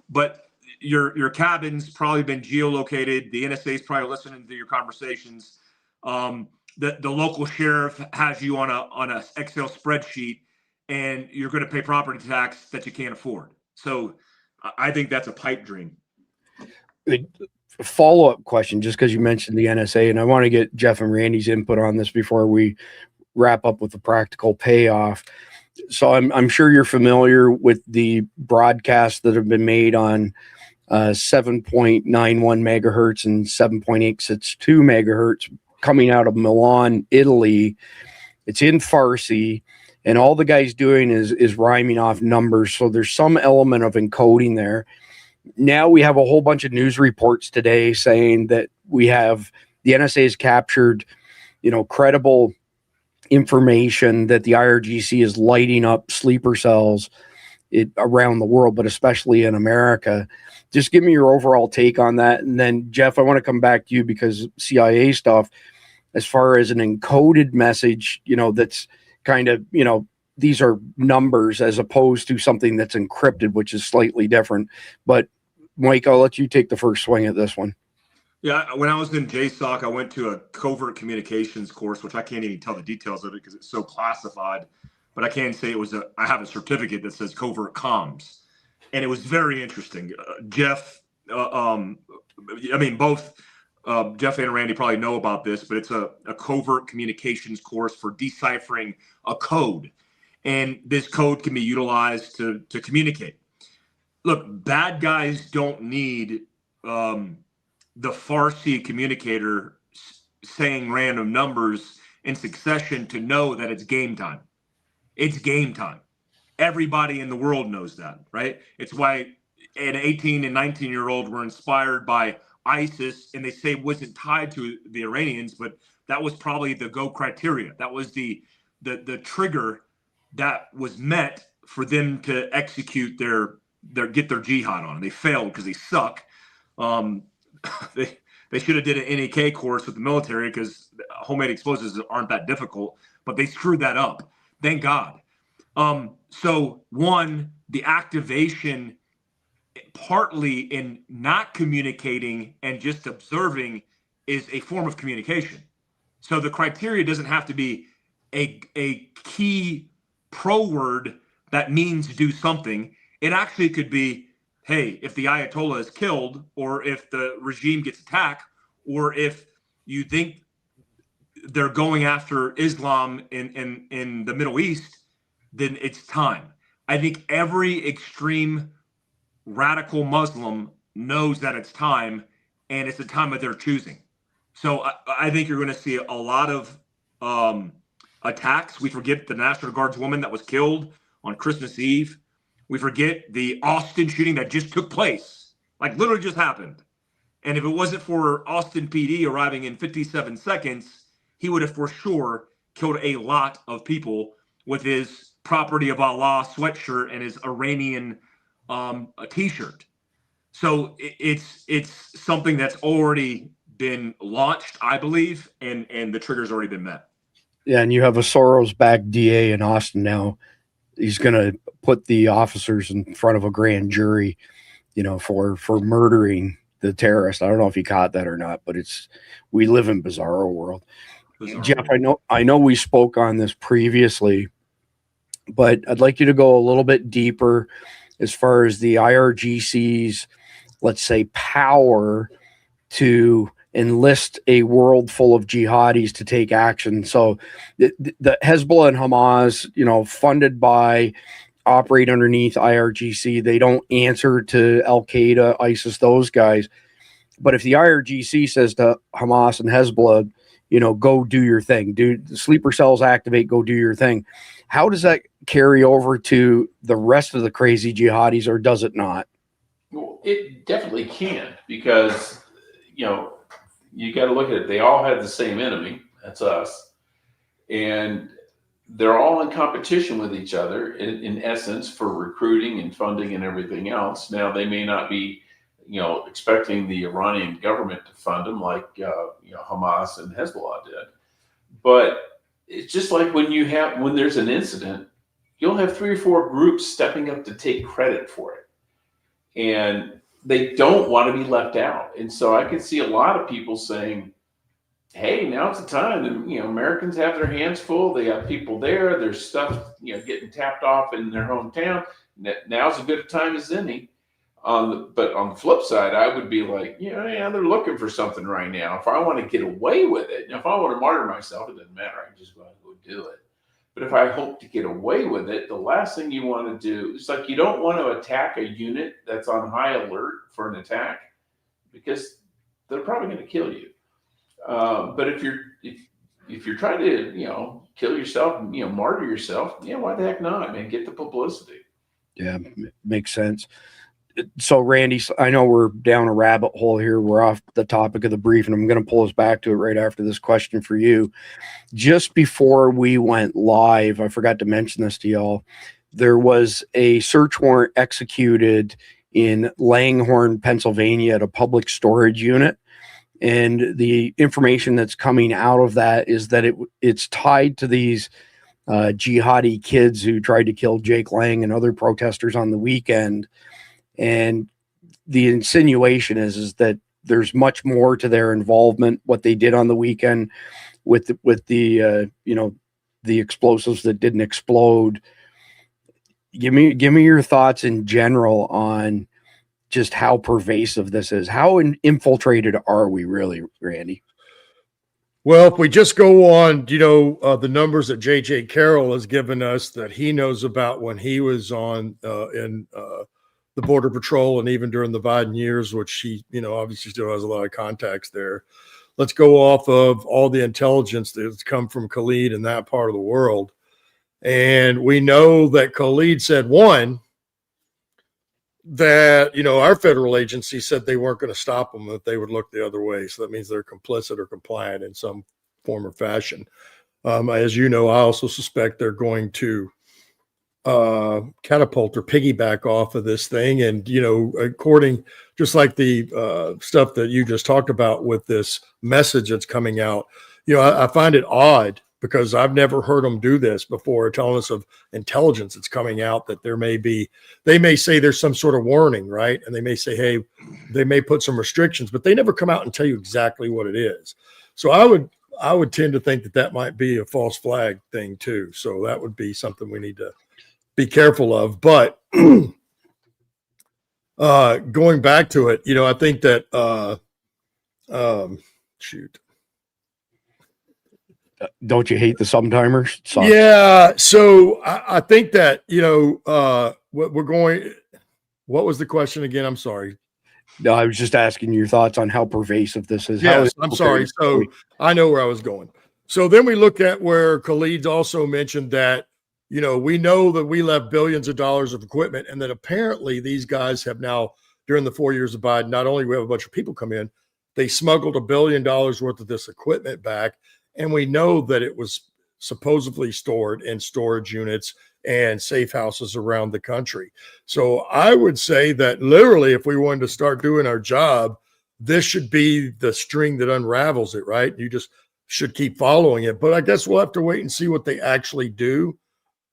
but your cabin's probably been geolocated. The NSA's probably listening to your conversations. The local sheriff has you on a Excel spreadsheet, and you're going to pay property tax that you can't afford. So I think that's a pipe dream. Follow-up question, just because you mentioned the NSA, and I want to get Jeff and Randy's input on this before we wrap up with the practical payoff. So I'm sure you're familiar with the broadcasts that have been made on 7.91 megahertz and 7.862 megahertz coming out of Milan, Italy. It's in Farsi, and all the guy's doing is rhyming off numbers. So there's some element of encoding there. Now we have a whole bunch of news reports today saying that we have the NSA has captured, credible information that the IRGC is lighting up sleeper cells around the world, but especially in America. Just give me your overall take on that. And then, Jeff, I want to come back to you because CIA stuff, as far as an encoded message, that's kind of, these are numbers as opposed to something that's encrypted, which is slightly different. But Mike, I'll let you take the first swing at this one. Yeah, when I was in JSOC, I went to a covert communications course, which I can't even tell the details of it because it's so classified. But I can say I have a certificate that says covert comms, and it was very interesting. Jeff, both Jeff and Randy probably know about this, but it's a covert communications course for deciphering a code, and this code can be utilized to communicate. Look, bad guys don't need the Farsi communicator saying random numbers in succession to know that it's game time. It's game time. Everybody in the world knows that, right? It's why an 18 and 19-year-old were inspired by ISIS, and they say it wasn't tied to the Iranians, but that was probably the go criteria. That was the trigger that was met for them to execute get their jihad on. They failed because they suck. They should have did an NAK course with the military because homemade explosives aren't that difficult, but they screwed that up. Thank God. So one, the activation partly in not communicating and just observing is a form of communication. So the criteria doesn't have to be a key pro word that means do something. It actually could be, hey, if the Ayatollah is killed, or if the regime gets attacked, or if you think they're going after Islam in the Middle East, then it's time. I think every extreme radical Muslim knows that it's time, and it's a time of their choosing. So I think you're going to see a lot of attacks. We forget the National Guard's woman that was killed on Christmas Eve. We forget the Austin shooting that just took place, like literally just happened. And if it wasn't for Austin PD arriving in 57 seconds, he would have for sure killed a lot of people with his property of Allah sweatshirt and his Iranian t-shirt. So it's something that's already been launched, I believe, and the trigger's already been met. Yeah, and you have a Soros-backed DA in Austin now. He's going to put the officers in front of a grand jury, for murdering the terrorist. I don't know if you caught that or not, but we live in bizarro world. Jeff, I know we spoke on this previously, but I'd like you to go a little bit deeper as far as the IRGC's, let's say, power to enlist a world full of jihadis to take action. So the Hezbollah and Hamas, funded by, operate underneath IRGC. They don't answer to Al-Qaeda, ISIS, those guys. But if the IRGC says to Hamas and Hezbollah, go do your thing, the sleeper cells activate, go do your thing. How does that carry over to the rest of the crazy jihadis, or does it not? Well, it definitely can, because, you got to look at it. They all have the same enemy. That's us. And they're all in competition with each other in essence for recruiting and funding and everything else. Now, they may not be, expecting the Iranian government to fund them like, Hamas and Hezbollah did. But it's just like when there's an incident, you'll have 3 or 4 groups stepping up to take credit for it. And they don't want to be left out. And so I can see a lot of people saying, hey, now's the time. And, Americans have their hands full. They have people there. There's stuff, getting tapped off in their hometown. Now's as good a time as any. But on the flip side, I would be like, they're looking for something right now. If I want to get away with it, if I want to martyr myself, it doesn't matter. I can just go and go do it. But if I hope to get away with it, the last thing you want to do, it's like you don't want to attack a unit that's on high alert for an attack, because they're probably going to kill you. But if you're trying to, kill yourself, martyr yourself, why the heck not, man? Get the publicity. Yeah, makes sense. So, Randy, I know we're down a rabbit hole here. We're off the topic of the brief, and I'm going to pull us back to it right after this question for you. Just before we went live, I forgot to mention this to y'all. There was a search warrant executed in Langhorne, Pennsylvania at a public storage unit. And the information that's coming out of that is that it's tied to these jihadi kids who tried to kill Jake Lang and other protesters on the weekend. And the insinuation is that there's much more to their involvement, what they did on the weekend with the explosives that didn't explode. Give me your thoughts in general on just how pervasive this is. How infiltrated are we really, Randy? Well, if we just go on, the numbers that J.J. Carroll has given us that he knows about when he was on in the Border Patrol, and even during the Biden years, which he, obviously still has a lot of contacts there. Let's go off of all the intelligence that's come from Khalid in that part of the world. And we know that Khalid said, one, that, our federal agency said they weren't going to stop them, that they would look the other way. So that means they're complicit or compliant in some form or fashion. As you know, I also suspect they're going to catapult or piggyback off of this thing. And, according, just like the stuff that you just talked about with this message that's coming out, I find it odd because I've never heard them do this before, telling us of intelligence that's coming out that they may say there's some sort of warning, right? And they may say, hey, they may put some restrictions, but they never come out and tell you exactly what it is. So I would tend to think that might be a false flag thing too. So that would be something we need to be careful of. But going back to it, I think that don't you hate the sometimers? Yeah. So I think that, what was the question again? I'm sorry. No, I was just asking your thoughts on how pervasive this is. Yes, I'm sorry. So I know where I was going. So then we look at where Khalid also mentioned that, we know that we left billions of dollars of equipment, and that apparently these guys have now, during the 4 years of Biden, not only we have a bunch of people come in, they smuggled $1 billion worth of this equipment back. And we know that it was supposedly stored in storage units and safe houses around the country. So I would say that literally, if we wanted to start doing our job, this should be the string that unravels it, right? You just should keep following it. But I guess we'll have to wait and see what they actually do.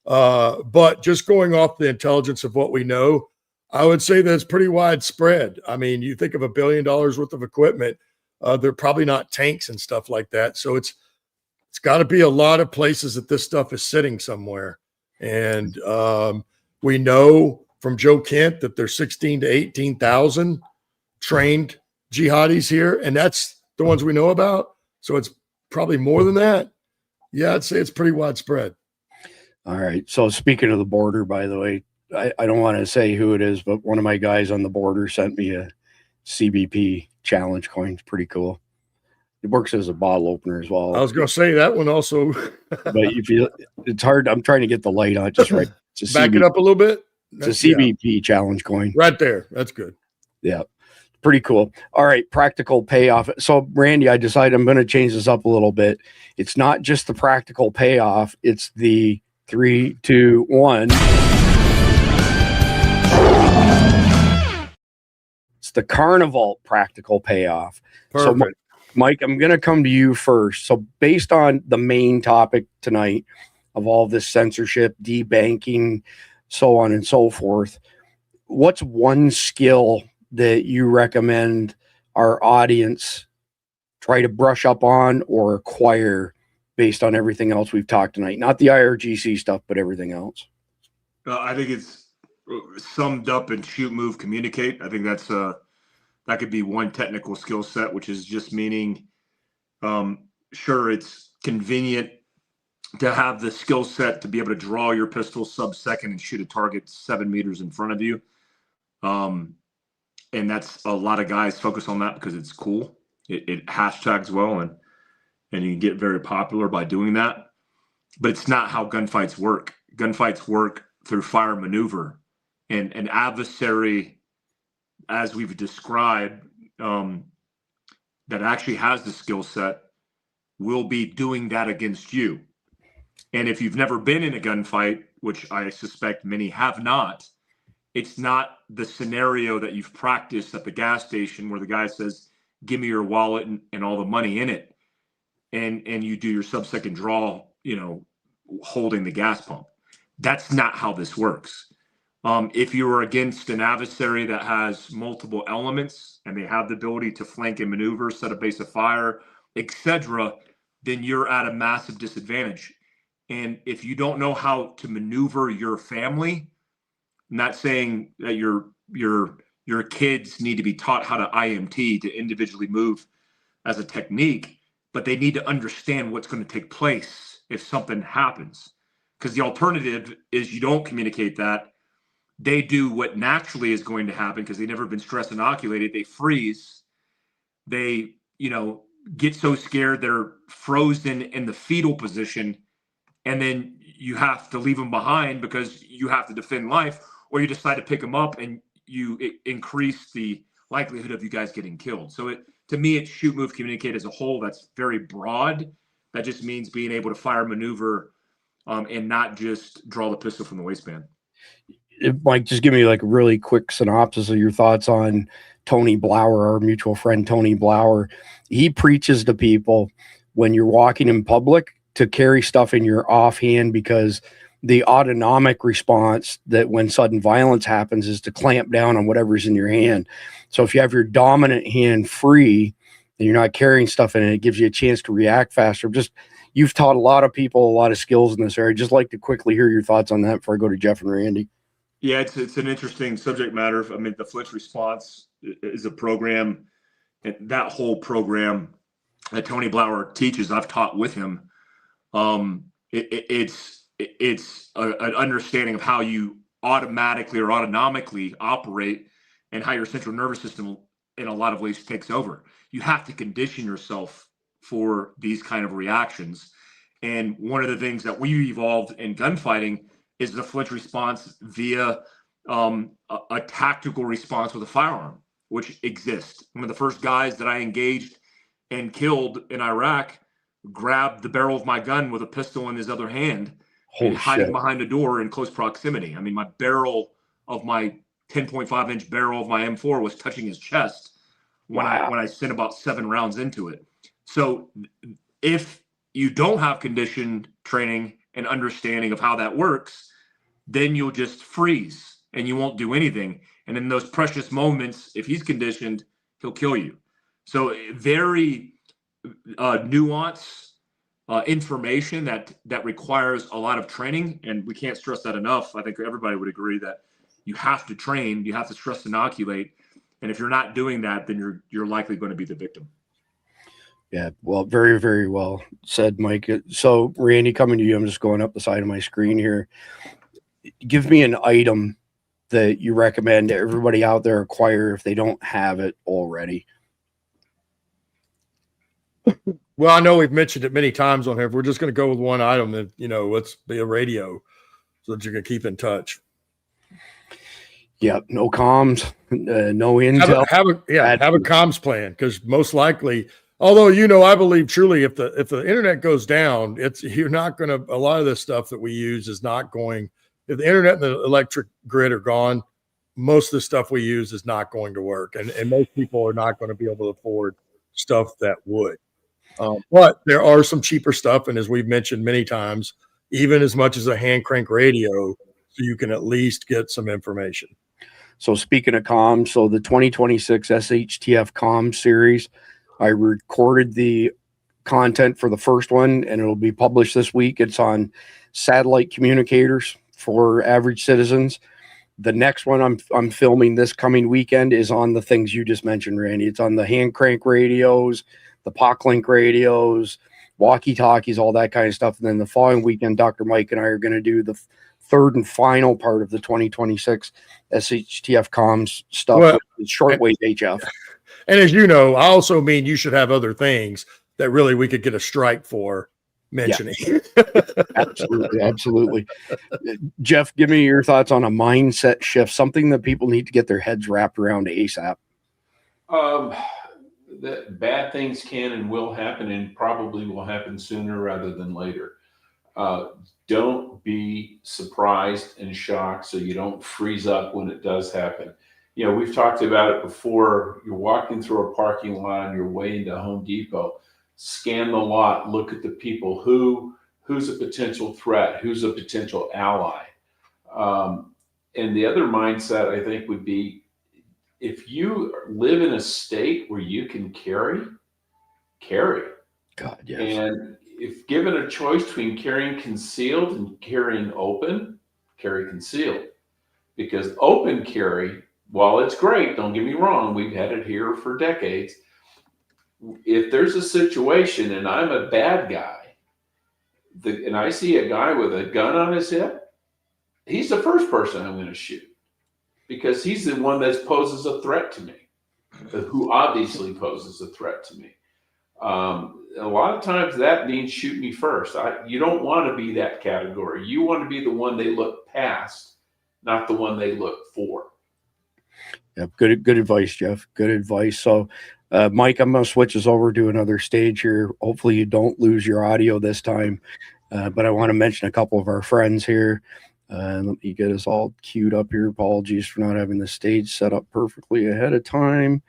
But just going off the intelligence of what we know, I would say that it's pretty widespread. I mean, you think of $1 billion worth of equipment, they're probably not tanks and stuff like that. So it's got to be a lot of places that this stuff is sitting somewhere. And we know from Joe Kent that there's 16 to 18,000 trained jihadis here. And that's the ones we know about. So it's probably more than that. Yeah, I'd say it's pretty widespread. All right. So speaking of the border, by the way, I don't want to say who it is, but one of my guys on the border sent me a CBP challenge coin. It's pretty cool. It works as a bottle opener as well. I was going to say that one also. But if you, it's hard. I'm trying to get the light on it just right. It's a Back it up a little bit. It's a CBP challenge coin. Right there. That's good. Yeah. Pretty cool. All right. Practical payoff. So Randy, I decided I'm going to change this up a little bit. It's not just the practical payoff. It's the 3, 2, 1. It's the carnival practical payoff. Perfect. So Mike, I'm going to come to you first. So based on the main topic tonight of all this censorship, debanking, so on and so forth, what's one skill that you recommend our audience try to brush up on or acquire based on everything else we've talked tonight? Not the IRGC stuff, but everything else. I think it's summed up in shoot, move, communicate. I think that's that could be one technical skill set, which is just meaning, sure, it's convenient to have the skill set to be able to draw your pistol sub-second and shoot a target 7 meters in front of you. And that's a lot of guys focus on that because it's cool. It hashtags well, and you can get very popular by doing that. But it's not how gunfights work. Gunfights work through fire maneuver, and an adversary, as we've described, that actually has the skill set will be doing that against you. And if you've never been in a gunfight, which I suspect many have not, it's not the scenario that you've practiced at the gas station where the guy says, give me your wallet and all the money in it. And you do your sub-second draw, holding the gas pump. That's not how this works. If you are against an adversary that has multiple elements and they have the ability to flank and maneuver, set a base of fire, etc., then you're at a massive disadvantage. And if you don't know how to maneuver your family, I'm not saying that your kids need to be taught how to IMT, to individually move as a technique, but they need to understand what's going to take place if something happens. Because the alternative is you don't communicate that. They do what naturally is going to happen because they've never been stress inoculated. They freeze. They, get so scared they're frozen in the fetal position. And then you have to leave them behind because you have to defend life, or you decide to pick them up and you increase the likelihood of you guys getting killed. So to me, it's shoot, move, communicate as a whole. That's very broad. That just means being able to fire maneuver and not just draw the pistol from the waistband. Mike, just give me like a really quick synopsis of your thoughts on Tony Blauer, our mutual friend, Tony Blauer. He preaches to people when you're walking in public to carry stuff in your offhand, because the autonomic response that when sudden violence happens is to clamp down on whatever's in your hand. So if you have your dominant hand free and you're not carrying stuff in it, it gives you a chance to react faster. You've taught a lot of people a lot of skills in this area. I'd just like to quickly hear your thoughts on that before I go to Jeff and Randy. Yeah, it's an interesting subject matter. I mean, the flinch response is a program, and that whole program that Tony Blauer teaches, I've taught with him. It's an understanding of how you automatically or autonomically operate and how your central nervous system in a lot of ways takes over. You have to condition yourself for these kind of reactions. And one of the things that we evolved in gunfighting is the flinch response via a tactical response with a firearm, which exists. One of the first guys that I engaged and killed in Iraq grabbed the barrel of my gun with a pistol in his other hand and hiding behind a door in close proximity. I mean, my barrel of my 10.5-inch barrel of my M4 was touching his chest when I sent about 7 rounds into it. So if you don't have conditioned training and understanding of how that works, then you'll just freeze and you won't do anything. And in those precious moments, if he's conditioned, he'll kill you. So very nuanced information that requires a lot of training. And we can't stress that enough. I think everybody would agree that you have to train, you have to stress inoculate. And if you're not doing that, then you're likely going to be the victim. Yeah, well, very, very well said, Mike. So, Randy, coming to you, I'm just going up the side of my screen here. Give me an item that you recommend everybody out there acquire if they don't have it already. Well, I know we've mentioned it many times on here. If we're just going to go with one item, that let's be a radio, so that you can keep in touch. Yeah, no comms, no intel. Have a comms plan, because most likely, although I believe truly, if the internet goes down, you're not going to. A lot of this stuff that we use is not going. If the internet and the electric grid are gone, most of the stuff we use is not going to work, and most people are not going to be able to afford stuff that would. But there are some cheaper stuff, and as we've mentioned many times, even as much as a hand crank radio, so you can at least get some information. So speaking of comms, so the 2026 SHTF comms series, I recorded the content for the first one, and it'll be published this week. It's on satellite communicators for average citizens. The next one I'm filming this coming weekend is on the things you just mentioned, Randy. It's on the hand crank radios, the POC-Link radios, walkie-talkies, all that kind of stuff. And then the following weekend, Dr. Mike and I are going to do the third and final part of the 2026 SHTF comms stuff, with shortwave HF. And as you know, I also mean you should have other things that really we could get a strike for mentioning. Yeah. Absolutely. Jeff, give me your thoughts on a mindset shift, something that people need to get their heads wrapped around ASAP. That bad things can and will happen, and probably will happen sooner rather than later. Don't be surprised and shocked, so you don't freeze up when it does happen. We've talked about it before. You're walking through a parking lot on your way into Home Depot. Scan the lot, look at the people, who's a potential threat, who's a potential ally. And the other mindset, I think, would be, if you live in a state where you can carry. God, yes. And if given a choice between carrying concealed and carrying open, carry concealed. Because open carry, while it's great, don't get me wrong, we've had it here for decades. If there's a situation and I'm a bad guy, and I see a guy with a gun on his hip, he's the first person I'm going to shoot, because he's the one that poses a threat to me, who obviously poses a threat to me. A lot of times that means shoot me first. You don't want to be that category. You want to be the one they look past, not the one they look for. Yeah, good advice, Jeff. Good advice. So, Mike, I'm going to switch us over to another stage here. Hopefully you don't lose your audio this time. But I want to mention a couple of our friends here. Let me get us all queued up here. Apologies for not having the stage set up perfectly ahead of time.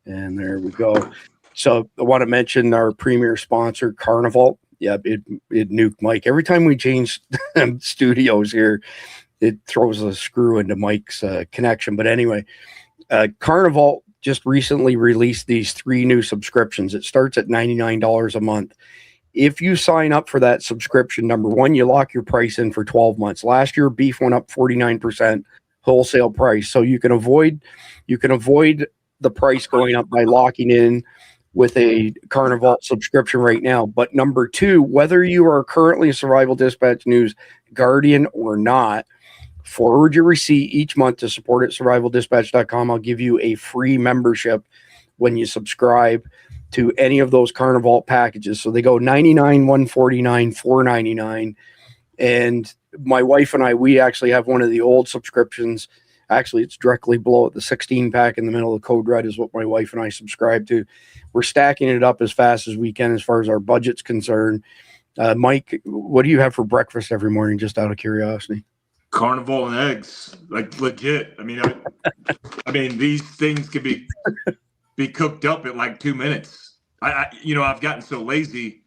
And there we go. So I want to mention our premier sponsor, Carnival. Yeah, it nuked Mike. Every time we change studios here, it throws a screw into Mike's connection. But anyway, Carnival just recently released these 3 new subscriptions. It starts at $99 a month. If you sign up for that subscription, number one, you lock your price in for 12 months. Last year, beef went up 49% wholesale price. So you can avoid the price going up by locking in with a Carnival subscription right now. But number two, whether you are currently a Survival Dispatch News Guardian or not, forward your receipt each month to support at survivaldispatch.com. I'll give you a free membership when you subscribe to any of those Carnival packages. So they go $99, $149, $499. And my wife and I, we actually have one of the old subscriptions. Actually, it's directly below it. The 16 pack in the middle of Code Red is what my wife and I subscribe to. We're stacking it up as fast as we can as far as our budget's concerned. Mike, what do you have for breakfast every morning, just out of curiosity? Carnival and eggs, like legit. I mean, these things could be cooked up in like 2 minutes. I've gotten so lazy.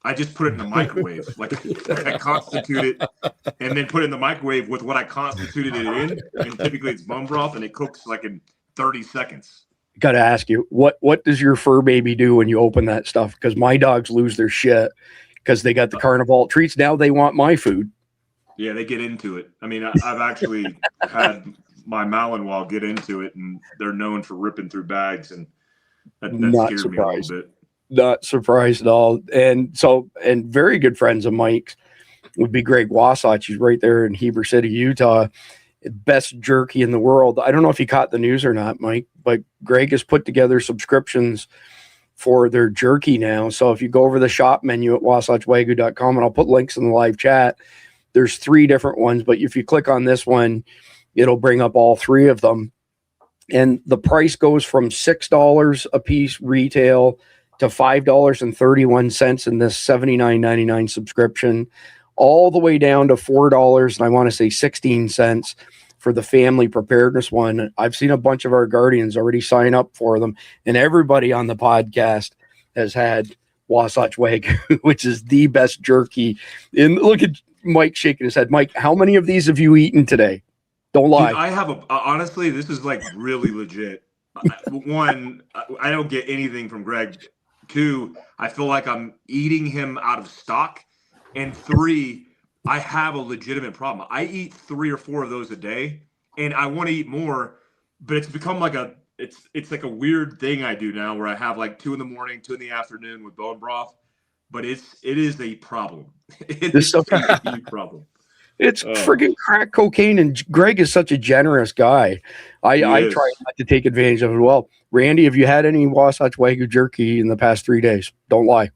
I just put it in the microwave, like I constitute it, and then put it in the microwave with what I constituted it in. And typically it's bone broth, and it cooks like in 30 seconds. Got to ask you, what does your fur baby do when you open that stuff? Because my dogs lose their shit because they got the Carnival treats. Now they want my food. Yeah, they get into it. I mean, I've actually had my Malinois get into it, and they're known for ripping through bags, and that scared me a little bit. Not surprised at all. And very good friends of Mike's would be Greg Wasatch. He's right there in Heber City, Utah. Best jerky in the world. I don't know if you caught the news or not, Mike, but Greg has put together subscriptions for their jerky now. So if you go over the shop menu at wasatchwagyu.com, and I'll put links in the live chat, there's 3 different ones, but if you click on this one, it'll bring up all 3 of them. And the price goes from $6 a piece retail to $5.31 in this $79.99 subscription, all the way down to $4, and I want to say 16 cents for the family preparedness one. I've seen a bunch of our Guardians already sign up for them, and everybody on the podcast has had Wasatch Wagyu, which is the best jerky. And look at Mike shaking his head. Mike, how many of these have you eaten today? Don't lie. Dude, I have honestly, this is like really legit. One, I don't get anything from Greg. 2, I feel like I'm eating him out of stock. And 3, I have a legitimate problem. I eat 3 or 4 of those a day, and I want to eat more, but it's become like it's like a weird thing I do now where I have like 2 in the morning, 2 in the afternoon with bone broth, but it is a problem. It's a huge problem. It's friggin' crack cocaine, and Greg is such a generous guy. I try not to take advantage of it. Well, Randy, have you had any Wasatch Wagyu jerky in the past 3 days? Don't lie.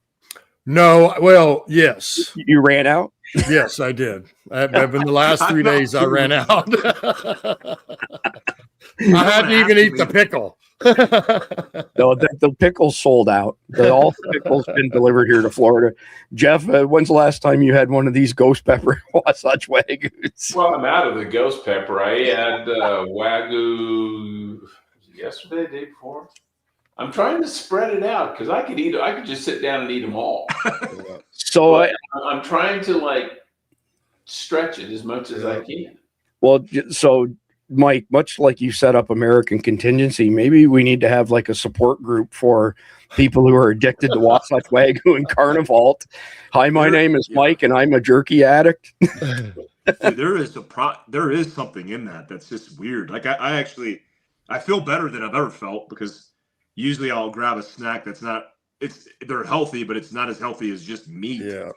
No, well, yes. You ran out? Yes, I did. In the last 3 days, I ran out. I hadn't even eaten the pickle. No, the pickles sold out. All the pickles been delivered here to Florida. Jeff, when's the last time you had one of these ghost pepper Wasatch Wagyus? Well, I'm out of the ghost pepper. I had Wagyu yesterday, the day before. I'm trying to spread it out because I could just sit down and eat them all. So I'm trying to like stretch it as much as I can. Well, so Mike, much like you set up American Contingency, maybe we need to have like a support group for people who are addicted to Wasatch Wagyu and Carnivalt. Hi, my name is Mike, and I'm a jerky addict. Dude, there is something in that's just weird. Like I feel better than I've ever felt, because usually I'll grab a snack they're healthy, but it's not as healthy as just meat. Yeah.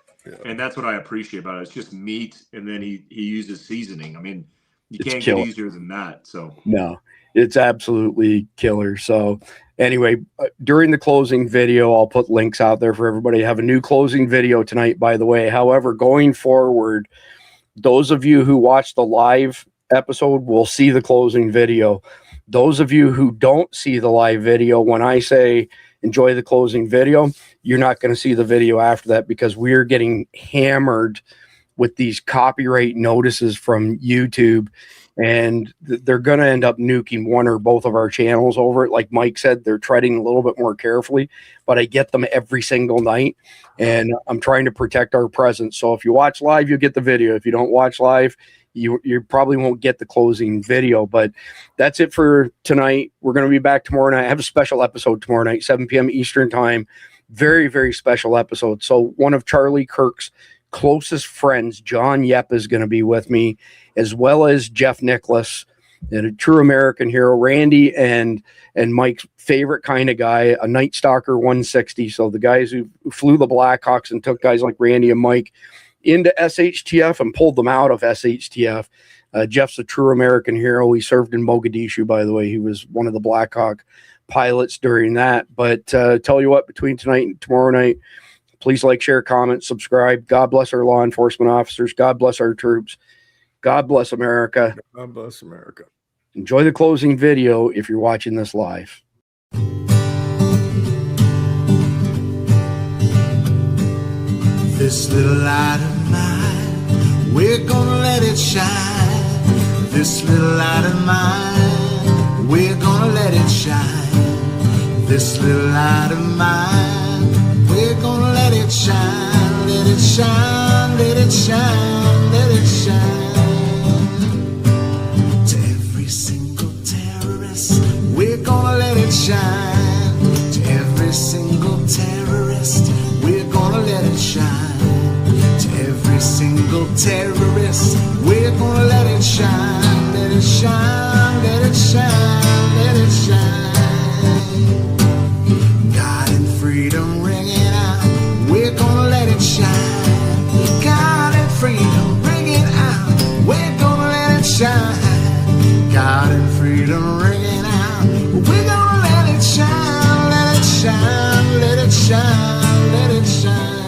And that's what I appreciate about it. It's just meat, and then he uses seasoning. I mean, you can't get easier than that. So no, it's absolutely killer. So anyway, during the closing video, I'll put links out there for everybody. I have a new closing video tonight, by the way. However, going forward, those of you who watch the live episode will see the closing video. Those of you who don't see the live video, when I say enjoy the closing video, you're not going to see the video after that, because we're getting hammered with these copyright notices from YouTube, and they're going to end up nuking one or both of our channels over it. Like Mike said, they're treading a little bit more carefully, but I get them every single night, and I'm trying to protect our presence. So if you watch live, you'll get the video. If you don't watch live, you probably won't get the closing video. But that's it for tonight. We're going to be back tomorrow night. I have a special episode tomorrow night, 7 p.m. Eastern time. Very, very special episode. So one of Charlie Kirk's closest friends, John Yep, is going to be with me, as well as Jeff Nicholas, and a true American hero, Randy, and Mike's favorite kind of guy, a Night Stalker 160. So the guys who flew the Blackhawks and took guys like Randy and Mike into SHTF and pulled them out of SHTF. Jeff's a true American hero. He served in Mogadishu, by the way. He was one of the Blackhawk pilots during that. But tell you what, between tonight and tomorrow night, please like, share, comment, subscribe. God bless our law enforcement officers. God bless our troops. God bless America. God bless America. Enjoy the closing video if you're watching this live. This little light of mine, we're gonna let it shine. This little light of mine, we're gonna let it shine. This little light of mine, we're gonna let it shine. Let it shine, let it shine, let it shine. To every single terrorist, we're gonna let it shine. To every single terrorist, we're gonna let it shine. To every single terrorist, we're gonna let it shine. Let it shine, let it shine, let it shine. God and freedom. shine, let it shine, let it shine.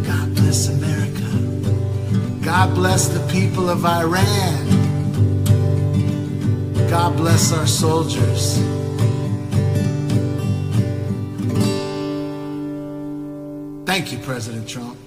God bless America. God bless the people of Iran. God bless our soldiers. Thank you, President Trump.